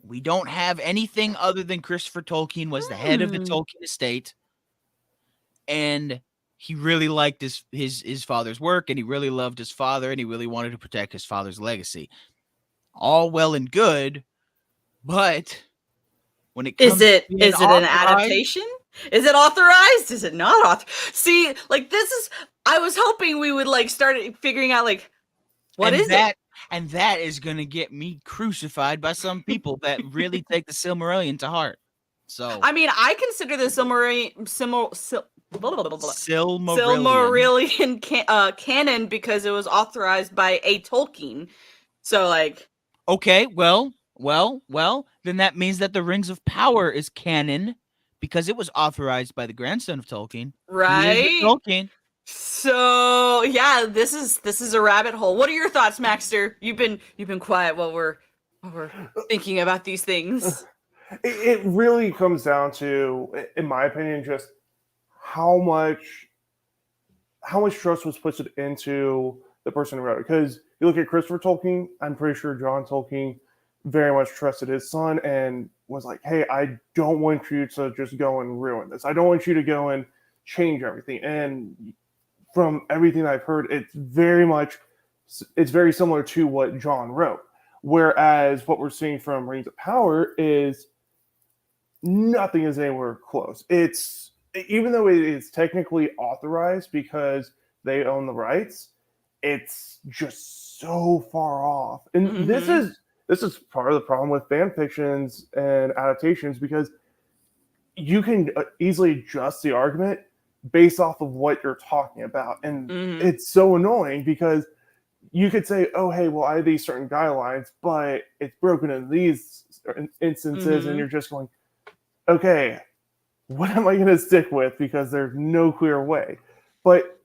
we don't have anything other than Christopher Tolkien was the head of the Tolkien estate, and he really liked his father's work, and he really loved his father, and he really wanted to protect his father's legacy. All well and good, but when it comes to being is it an authorized, adaptation? Is it authorized? Is it not authorized? See, like I was hoping we would like start figuring out like what is it? And that is gonna get me crucified by some people that really take the Silmarillion to heart. So I mean, I consider the Silmarillion. canon because it was authorized by a Tolkien. So like Okay, well, then that means that the Rings of Power is canon because it was authorized by the grandson of Tolkien. Who is it? right? Tolkien. So yeah, this is a rabbit hole. What are your thoughts, Maxter? You've been quiet while we're thinking about these things. it really comes down to, in my opinion, just how much trust was put into the person who wrote it. Because you look at Christopher Tolkien, I'm pretty sure John Tolkien very much trusted his son and was like, hey, I don't want you to just go and ruin this. I don't want you to go and change everything. And from everything I've heard, it's very similar to what John wrote. Whereas what we're seeing from Rings of Power is nothing is anywhere close. It's, even though it is technically authorized because they own the rights, it's just so far off. And this is part of the problem with fan fictions and adaptations, because you can easily adjust the argument based off of what you're talking about. And it's so annoying because you could say, oh, hey, well, I have these certain guidelines, but it's broken in these instances. And you're just going, okay, what am I going to stick with? Because there's no clear way. But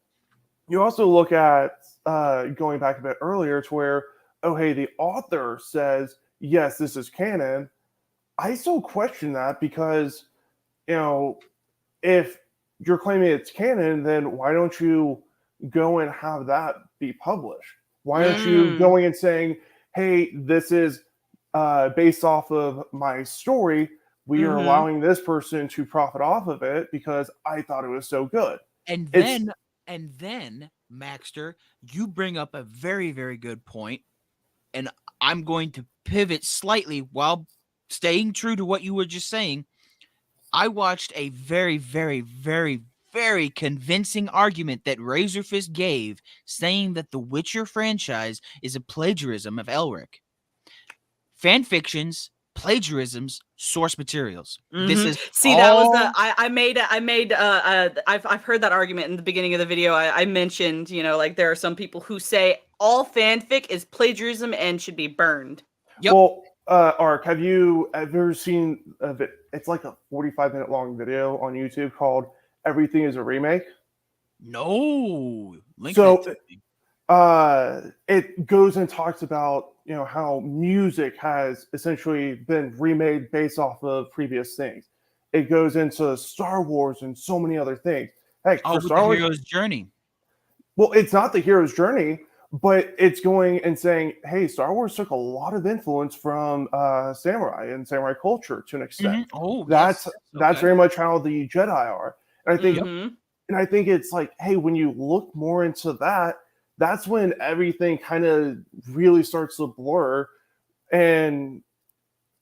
you also look at, going back a bit earlier, to where, oh, hey, the author says, yes, this is canon. I still question that because, if you're claiming it's canon, then why don't you go and have that be published? Why aren't you going and saying, hey, this is based off of my story. We are allowing this person to profit off of it because I thought it was so good. And then And then, Maxter, you bring up a very, very good point, and I'm going to pivot slightly while staying true to what you were just saying. I watched a very, very, very, very convincing argument that Razorfist gave, saying that the Witcher franchise is a plagiarism of Elric. Fan fictions, plagiarisms, source materials. This is See, that was the all I've heard that argument in the beginning of the video. I mentioned, like there are some people who say all fanfic is plagiarism and should be burned. Yep. Well, Ark, have you ever seen it's like a 45-minute long video on YouTube called "Everything Is a Remake"? No. Link So, that to me. it goes and talks about how music has essentially been remade based off of previous things. It goes into Star Wars and so many other things. Heck, Oh, for with Star the Wars, hero's journey. well, it's not the hero's journey, but it's going and saying, hey, Star Wars took a lot of influence from samurai and samurai culture to an extent. Oh, That's yes. that's Okay. very much how the Jedi are. And I think Mhm. and I think it's like, hey, when you look more into that, that's when everything kind of really starts to blur, and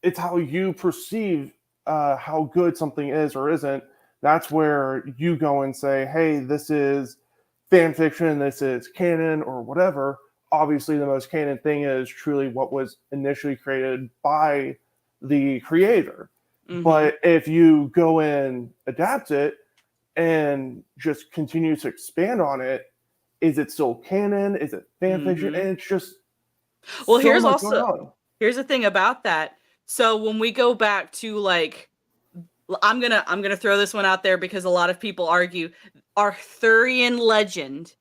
it's how you perceive how good something is or isn't. That's where you go and say, hey, this is fan fiction, this is canon or whatever. Obviously, the most canon thing is truly what was initially created by the creator. But if you go and adapt it and just continue to expand on it, is it still canon? Is it fan fiction? And it's just Well, so much going on. here's the thing about that. So when we go back to like, I'm gonna throw this one out there because a lot of people argue Arthurian legend.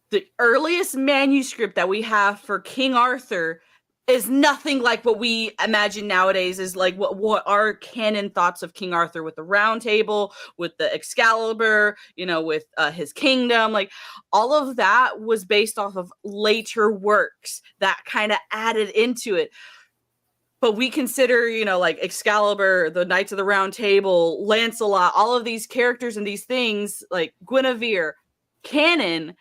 The earliest manuscript that we have for King Arthur is nothing like what we imagine nowadays is like what our canon thoughts of King Arthur with the round table, with the Excalibur, with his kingdom. Like all of that was based off of later works that kind of added into it. But we consider, like Excalibur, the Knights of the Round Table, Lancelot, all of these characters and these things, like Guinevere, canon,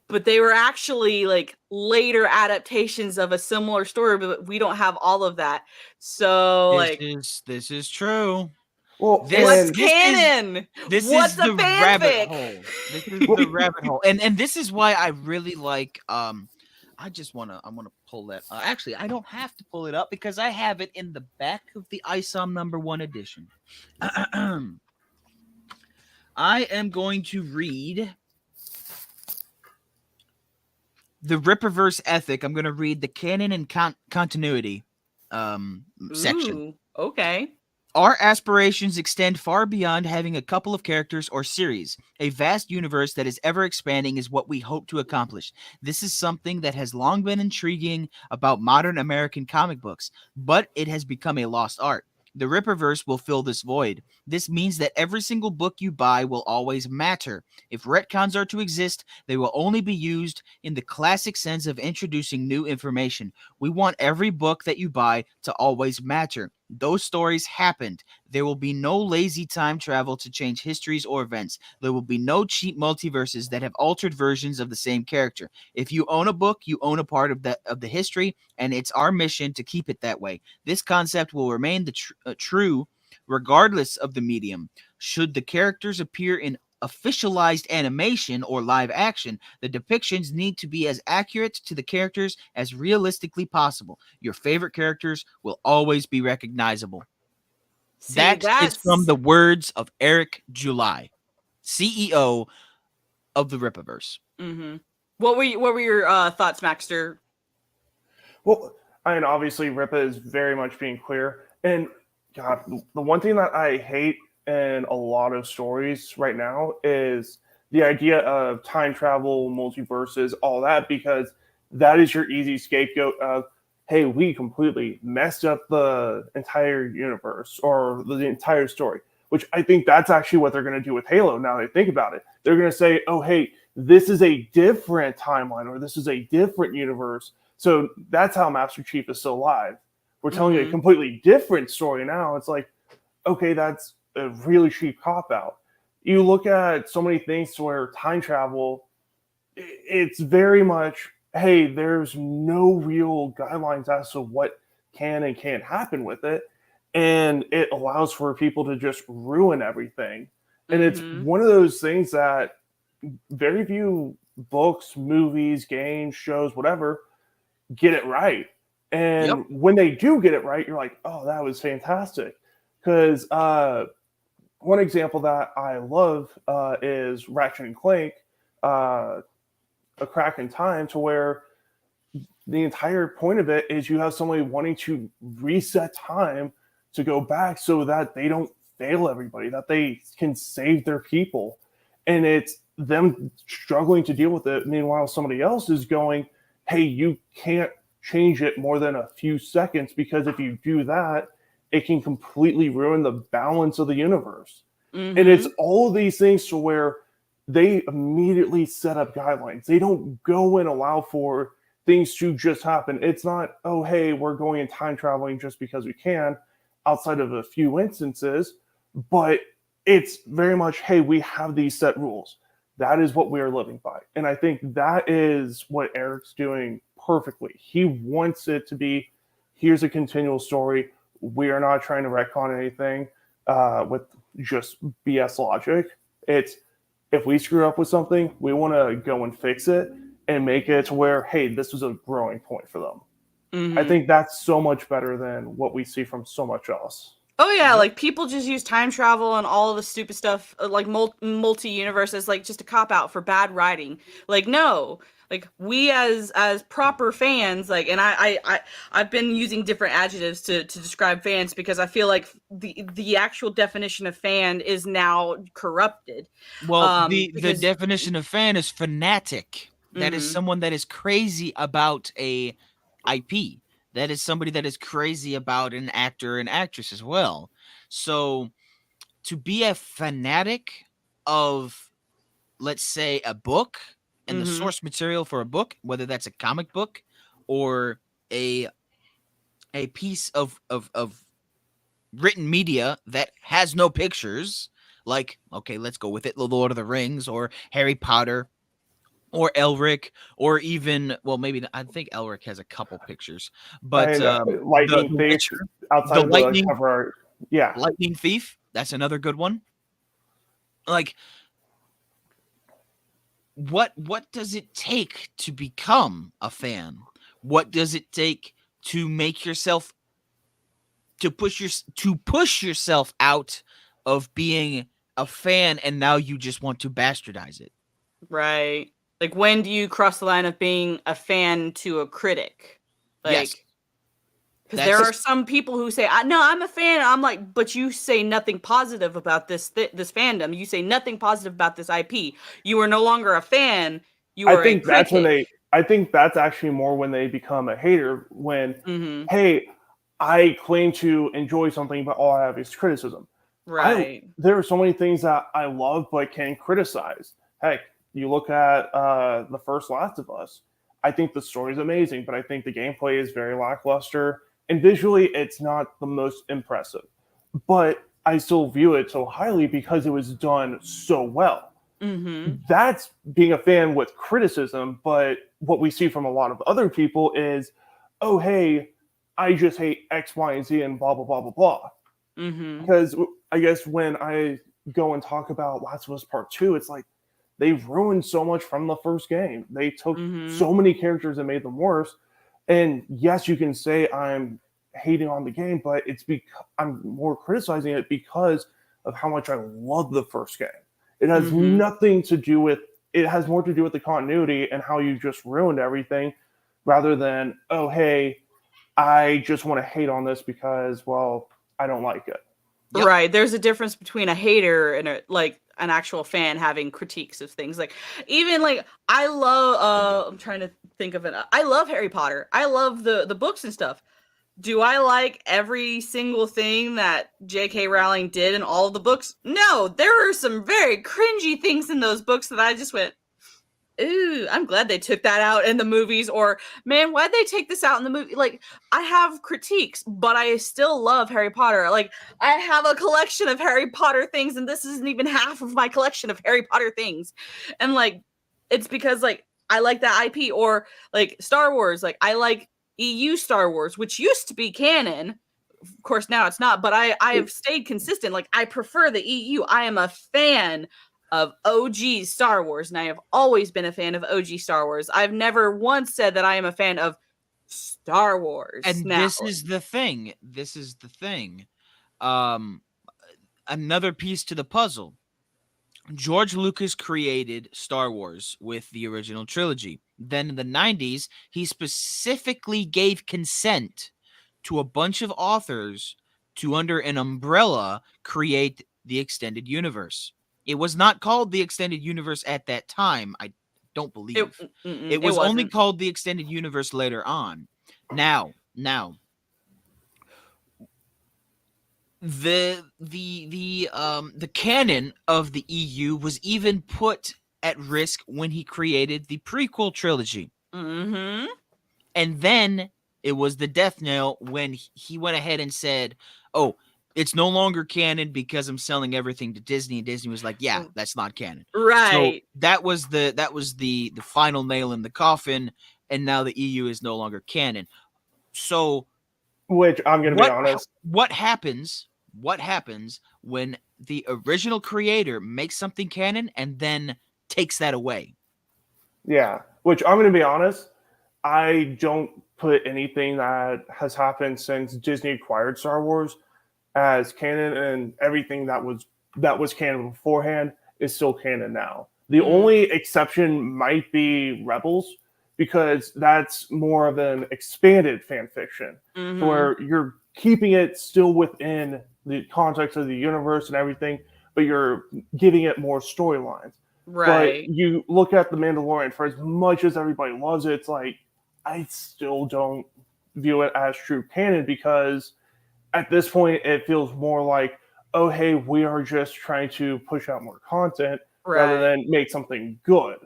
but they were actually like later adaptations of a similar story, but we don't have all of that. So This is true. Well, what's and canon? What's the a fanfic? rabbit hole. This is the rabbit hole. And this is why I really like I want to pull that. Actually, I don't have to pull it up because I have it in the back of the ISOM #1 edition. I am going to read the Ripperverse ethic. I'm going to read the canon and continuity section. Ooh, okay. Our aspirations extend far beyond having a couple of characters or series. A vast universe that is ever expanding is what we hope to accomplish. This is something that has long been intriguing about modern American comic books, but it has become a lost art. The Ripperverse will fill this void. This means that every single book you buy will always matter. If retcons are to exist, they will only be used in the classic sense of introducing new information. We want every book that you buy to always matter. Those stories happened. There will be no lazy time travel to change histories or events. There will be no cheap multiverses that have altered versions of the same character. If you own a book, you own a part of the history, and it's our mission to keep it that way. This concept will remain true regardless of the medium. Should the characters appear in officialized animation or live action, the depictions need to be as accurate to the characters as realistically possible. Your favorite characters will always be recognizable. See, That is from the words of Eric July, CEO of the Rippaverse. Mm-hmm. What were your thoughts, Maxter? well, I mean, obviously, Rippa is very much being queer, and God, the one thing that I hate in a lot of stories right now is the idea of time travel, multiverses, all that, because that is your easy scapegoat of, hey, we completely messed up the entire universe or the entire story, which I think that's actually what they're going to do with Halo now that I think about it. They're going to say, oh, hey, this is a different timeline or this is a different universe. So that's how Master Chief is still alive. We're telling you a completely different story now. It's like, okay, that's a really cheap cop out. you look at so many things to where time travel, it's very much, hey, there's no real guidelines as to what can and can't happen with it. And it allows for people to just ruin everything. And it's Mm-hmm. one of those things that very few books, movies, games, shows, whatever, get it right. And when they do get it right, you're like, oh, that was fantastic. Because one example that I love is Ratchet and Clank, A Crack in Time, to where the entire point of it is you have somebody wanting to reset time to go back so that they don't fail everybody, that they can save their people. And it's them struggling to deal with it. Meanwhile, somebody else is going, hey, you can't change it more than a few seconds, because if you do that, it can completely ruin the balance of the universe. Mm-hmm. And it's all of these things to where they immediately set up guidelines. They don't go and allow for things to just happen. It's not, oh, hey, we're going in time traveling just because we can, outside of a few instances, but it's very much, hey, we have these set rules. That is what we are living by. And I think that is what Eric's doing perfectly. He wants it to be, here's a continual story. We are not trying to retcon anything with just BS logic. It's, if we screw up with something, we want to go and fix it and make it to where, hey, this was a growing point for them. Mm-hmm. I think that's so much better than what we see from so much else. Oh yeah, like people just use time travel and all of the stupid stuff, like multi-universes, like just a cop out for bad writing. Like no, like we as proper fans, like, and I've been using different adjectives to describe fans because I feel like the actual definition of fan is now corrupted. Well, the Because definition of fan is fanatic. That is Mhm. someone that is crazy about a IP. That is somebody that is crazy about an actor and actress as well. So to be a fanatic of, let's say, a book and the Mhm. source material for a book, whether that's a comic book or a piece of written media that has no pictures, like, okay, let's go with it, The Lord of the Rings or Harry Potter or Elric, or even, well, maybe I think Elric has a couple pictures, but And the Lightning Thief, Witcher, outside the of the cover art. Yeah. Lightning Thief, that's another good one. Like, what does it take to become a fan? What does it take to make yourself, to push yourself out of being a fan, and now you just want to bastardize it? Right. Like when do you cross the line of being a fan to a critic? Yes, Like, because there that's are some people who say, "No, I'm a fan." I'm like, but you say nothing positive about this fandom. You say nothing positive about this IP. You are no longer a fan. You I are a think that's when critic. they, I think that's actually more when they become a hater, when, Mm-hmm. hey, I claim to enjoy something, but all I have is criticism. Right. There are so many things that I love but can criticize. Heck, you look at the first Last of Us. I think the story is amazing, but I think the gameplay is very lackluster, and visually, it's not the most impressive. But I still view it so highly because it was done so well. Mm-hmm. That's being a fan with criticism. But what we see from a lot of other people is, oh, hey, I just hate X, Y, and Z, and blah, blah, blah, blah, blah. Mm-hmm. Because I guess when I go and talk about Last of Us Part 2, it's like they've ruined so much from the first game. They took Mm-hmm. so many characters and made them worse. And yes, you can say I'm hating on the game, but it's because I'm more criticizing it because of how much I love the first game. It has Mm-hmm. nothing to do with, it has more to do with the continuity and how you just ruined everything, rather than, oh, hey, I just want to hate on this because, well, I don't like it. Yep. Right. There's a difference between a hater and like an actual fan having critiques of things. Like even like I love I'm trying to think of it. I love Harry Potter. I love the books and stuff. Do I like every single thing that J.K. Rowling did in all of the books? No, there are some very cringy things in those books that I just went, ooh, I'm glad they took that out in the movies. Or, man, why'd they take this out in the movie? Like, I have critiques, but I still love Harry Potter. Like, I have a collection of Harry Potter things, and this isn't even half of my collection of Harry Potter things. And, like, it's because, like, I like that IP. Or, like, Star Wars. Like, I like EU Star Wars, which used to be canon. Of course, now it's not, but I have stayed consistent. Like, I prefer the EU. I am a fan of OG Star Wars, and I have always been a fan of OG Star Wars. I've never once said that I am a fan of Star Wars. And now. this is the thing. Another piece to the puzzle. George Lucas created Star Wars with the original trilogy. Then in the 90s, he specifically gave consent to a bunch of authors to, under an umbrella, create the extended universe. It was not called the extended universe at that time, I don't believe. It was only called the extended universe later on. Now, the canon of the EU was even put at risk when he created the prequel trilogy. Mm-hmm. And then it was the death knell when he went ahead and said, "Oh, it's no longer canon because I'm selling everything to Disney." And Disney was like, "Yeah, that's not canon." Right. So that was the final nail in the coffin, and now the EU is no longer canon. So, which I'm going to be honest, what happens when the original creator makes something canon and then takes that away? Yeah, which I'm going to be honest, I don't put anything that has happened since Disney acquired Star Wars as canon, and everything that was canon beforehand is still canon now. The only exception might be Rebels, because that's more of an expanded fan fiction, where you're keeping it still within the context of the universe and everything, but you're giving it more storylines. Right. But you look at The Mandalorian, for as much as everybody loves it, it's like, I still don't view it as true canon, because at this point it feels more like, oh, hey, we are just trying to push out more content rather than make something good.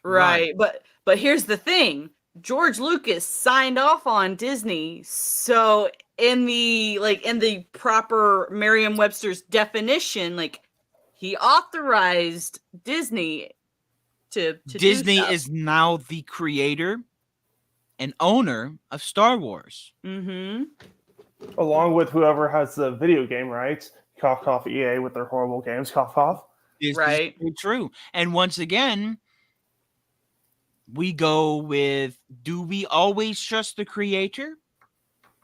Right. But here's the thing. George Lucas signed off on Disney, so in the proper Merriam-Webster's definition, like, he authorized Disney to Disney do stuff. is now the creator and owner of Star Wars. Mm-hmm. Along with whoever has the video game rights. Cough, cough, EA with their horrible games. Cough, cough. This is true. And once again, we go with, do we always trust the creator?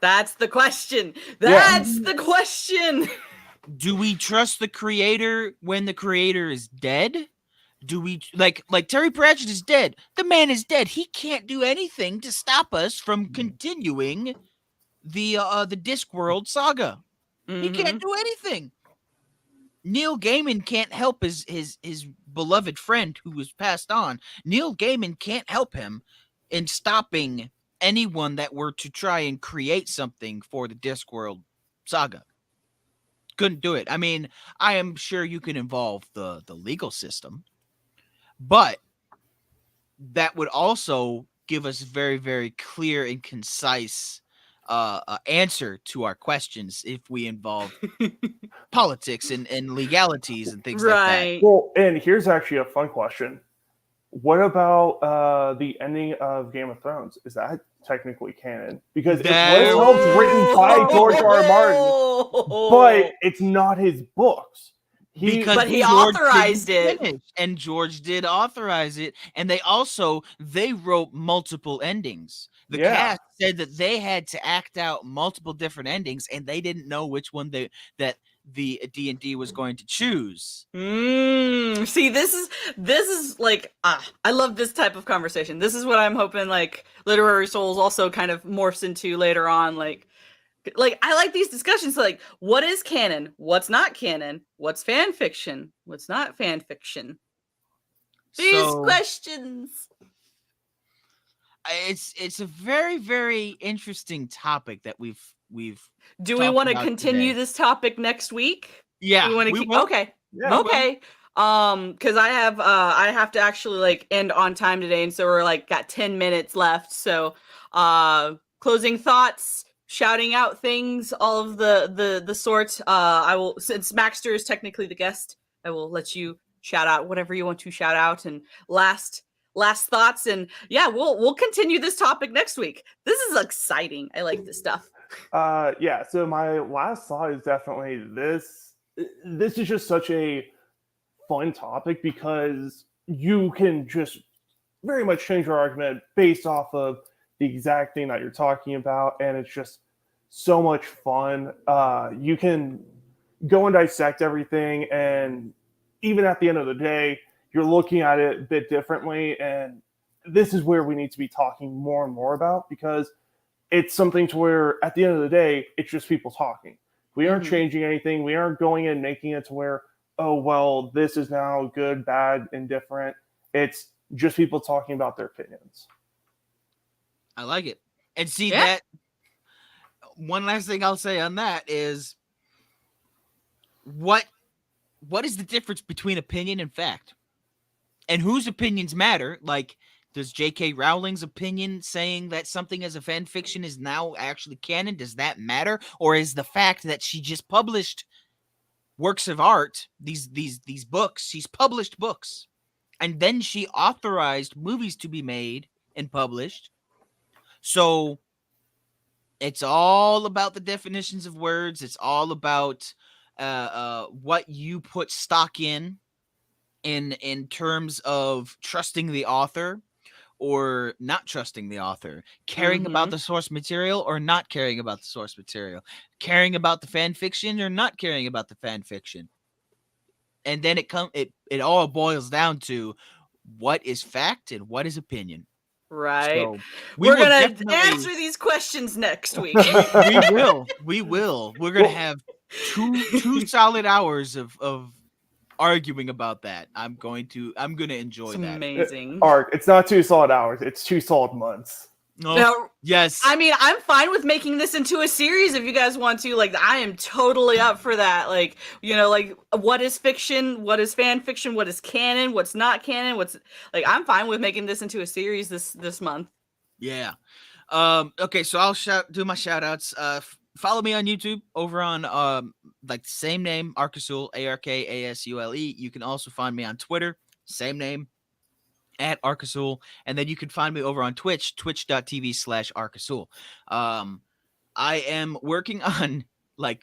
That's the question. That's the question. Do we trust the creator when the creator is dead? Do we like Terry Pratchett is dead? The man is dead. He can't do anything to stop us from continuing the Discworld saga. He can't do anything. Neil Gaiman can't help his beloved friend who was passed on. Neil Gaiman can't help him in stopping anyone that were to try and create something for the Discworld saga. Couldn't do it. I mean, I am sure you can involve the legal system, but that would also give us very, very clear and concise answer to our questions if we involve politics and legalities and things like that. Well, and here's actually a fun question. What about the ending of Game of Thrones? Is that technically canon? Because it was written by George R. Martin, but it's not his books. He authorized it. And George did authorize it. And they wrote multiple endings. The cast said that they had to act out multiple different endings, and they didn't know which one that the D&D was going to choose. See, this is like, I love this type of conversation. This is what I'm hoping, like, Literary Souls also kind of morphs into later on. Like I like these discussions. Like, what is canon? What's not canon? What's fan fiction? What's not fan fiction? These questions. It's a very, very interesting topic that we've. Do we want to continue this topic next week? Yeah, we will. Okay. Yeah, okay. Because I have to actually like end on time today, and so we're like got 10 minutes left. So closing thoughts, shouting out things, all of the sort. I will, since Maxter is technically the guest, I will let you shout out whatever you want to shout out, and last thoughts. And yeah, we'll continue this topic next week. This is exciting. I like this stuff. Yeah, so my last thought is definitely this. This is just such a fun topic because you can just very much change your argument based off of the exact thing that you're talking about, and it's just so much fun. You can go and dissect everything, and even at the end of the day, you're looking at it a bit differently. And this is where we need to be talking more and more about, because it's something to where at the end of the day, it's just people talking. We aren't changing anything. We aren't going and making it to where, oh, well, this is now good, bad, indifferent. It's just people talking about their opinions. I like it. And see that one last thing I'll say on that is what is the difference between opinion and fact? And whose opinions matter? Like, does J.K. Rowling's opinion saying that something as a fan fiction is now actually canon, does that matter? Or is the fact that she just published works of art, these books, she's published books, and then she authorized movies to be made and published? So it's all about the definitions of words. It's all about what you put stock in terms of trusting the author or not trusting the author, caring about the source material or not caring about the source material, caring about the fan fiction or not caring about the fan fiction. And then it all boils down to what is fact and what is opinion. Right. So we're going to answer these questions next week. We will. We're going to have two solid hours of arguing about that. I'm going to enjoy it's that. Amazing. Ark, it's not 2 solid hours, it's 2 solid months. No, yes. I mean, I'm fine with making this into a series if you guys want to. Like, I am totally up for that. Like, you know, like, what is fiction? What is fan fiction? What is canon? What's not canon? What's like? I'm fine with making this into a series this month. Yeah. Okay, so I'll do my shout outs. Follow me on YouTube over on like the same name, Arkasul, ARKASULE. You can also find me on Twitter, same name, at Arkasul. And then you can find me over on Twitch, twitch.tv/Arkasul. I am working on like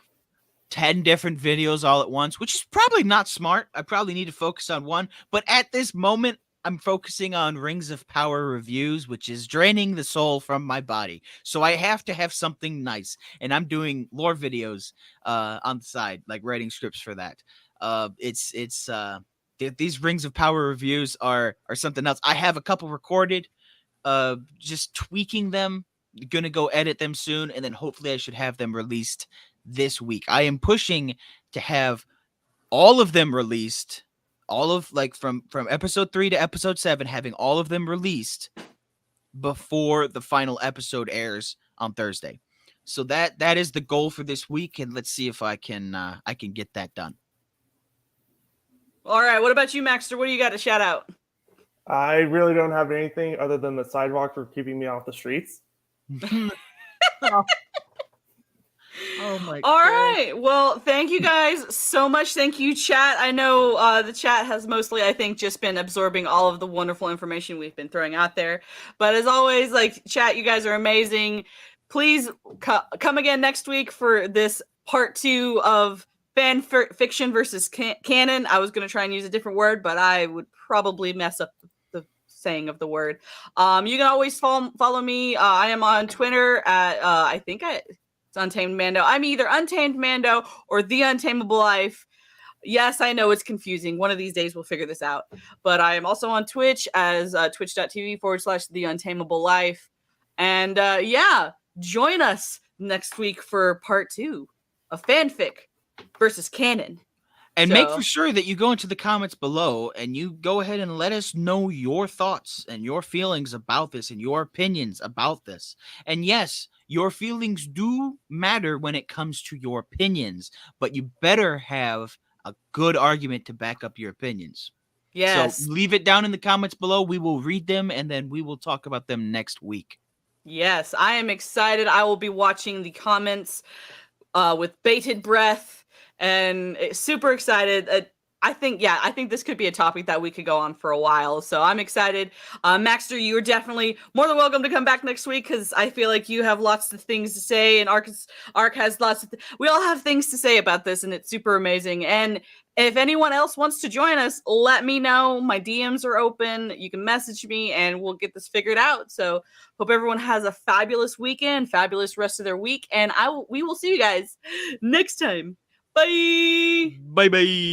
10 different videos all at once, which is probably not smart. I probably need to focus on one. But at this moment, I'm focusing on Rings of Power reviews, which is draining the soul from my body. So I have to have something nice. And I'm doing lore videos on the side, like writing scripts for that. These Rings of Power reviews are something else. I have a couple recorded, just tweaking them. Gonna go edit them soon, and then hopefully I should have them released this week. I am pushing to have all of them released, all of like from episode 3 to episode 7, having all of them released before the final episode airs on Thursday. So that is the goal for this week, and let's see if I can get that done. All right, what about you, Maxter? What do you got to shout out? I really don't have anything other than the sidewalk for keeping me off the streets. Oh my All God. right. Well, thank you guys so much. Thank you, chat. I know the chat has mostly, I think, just been absorbing all of the wonderful information we've been throwing out there. But as always, like, chat, you guys are amazing. Please come again next week for this part 2 of fan fiction versus canon. I was going to try and use a different word, but I would probably mess up the saying of the word. You can always follow me. I am on Twitter at, it's Untamed Mando. I'm either Untamed Mando or The Untamable Life. Yes, I know it's confusing. One of these days we'll figure this out. But I am also on Twitch as twitch.tv/The Untamable Life. And join us next week for part 2 of fanfic versus canon. And make for sure that you go into the comments below and you go ahead and let us know your thoughts and your feelings about this and your opinions about this. And yes, your feelings do matter when it comes to your opinions, but you better have a good argument to back up your opinions. Yes. So leave it down in the comments below. We will read them and then we will talk about them next week. Yes, I am excited. I will be watching the comments with bated breath and super excited. I think this could be a topic that we could go on for a while. So I'm excited. Maxter, you are definitely more than welcome to come back next week because I feel like you have lots of things to say, and Ark has lots of. We all have things to say about this, and it's super amazing. And if anyone else wants to join us, let me know. My DMs are open. You can message me, and we'll get this figured out. So hope everyone has a fabulous weekend, fabulous rest of their week, and we will see you guys next time. Bye. Bye bye.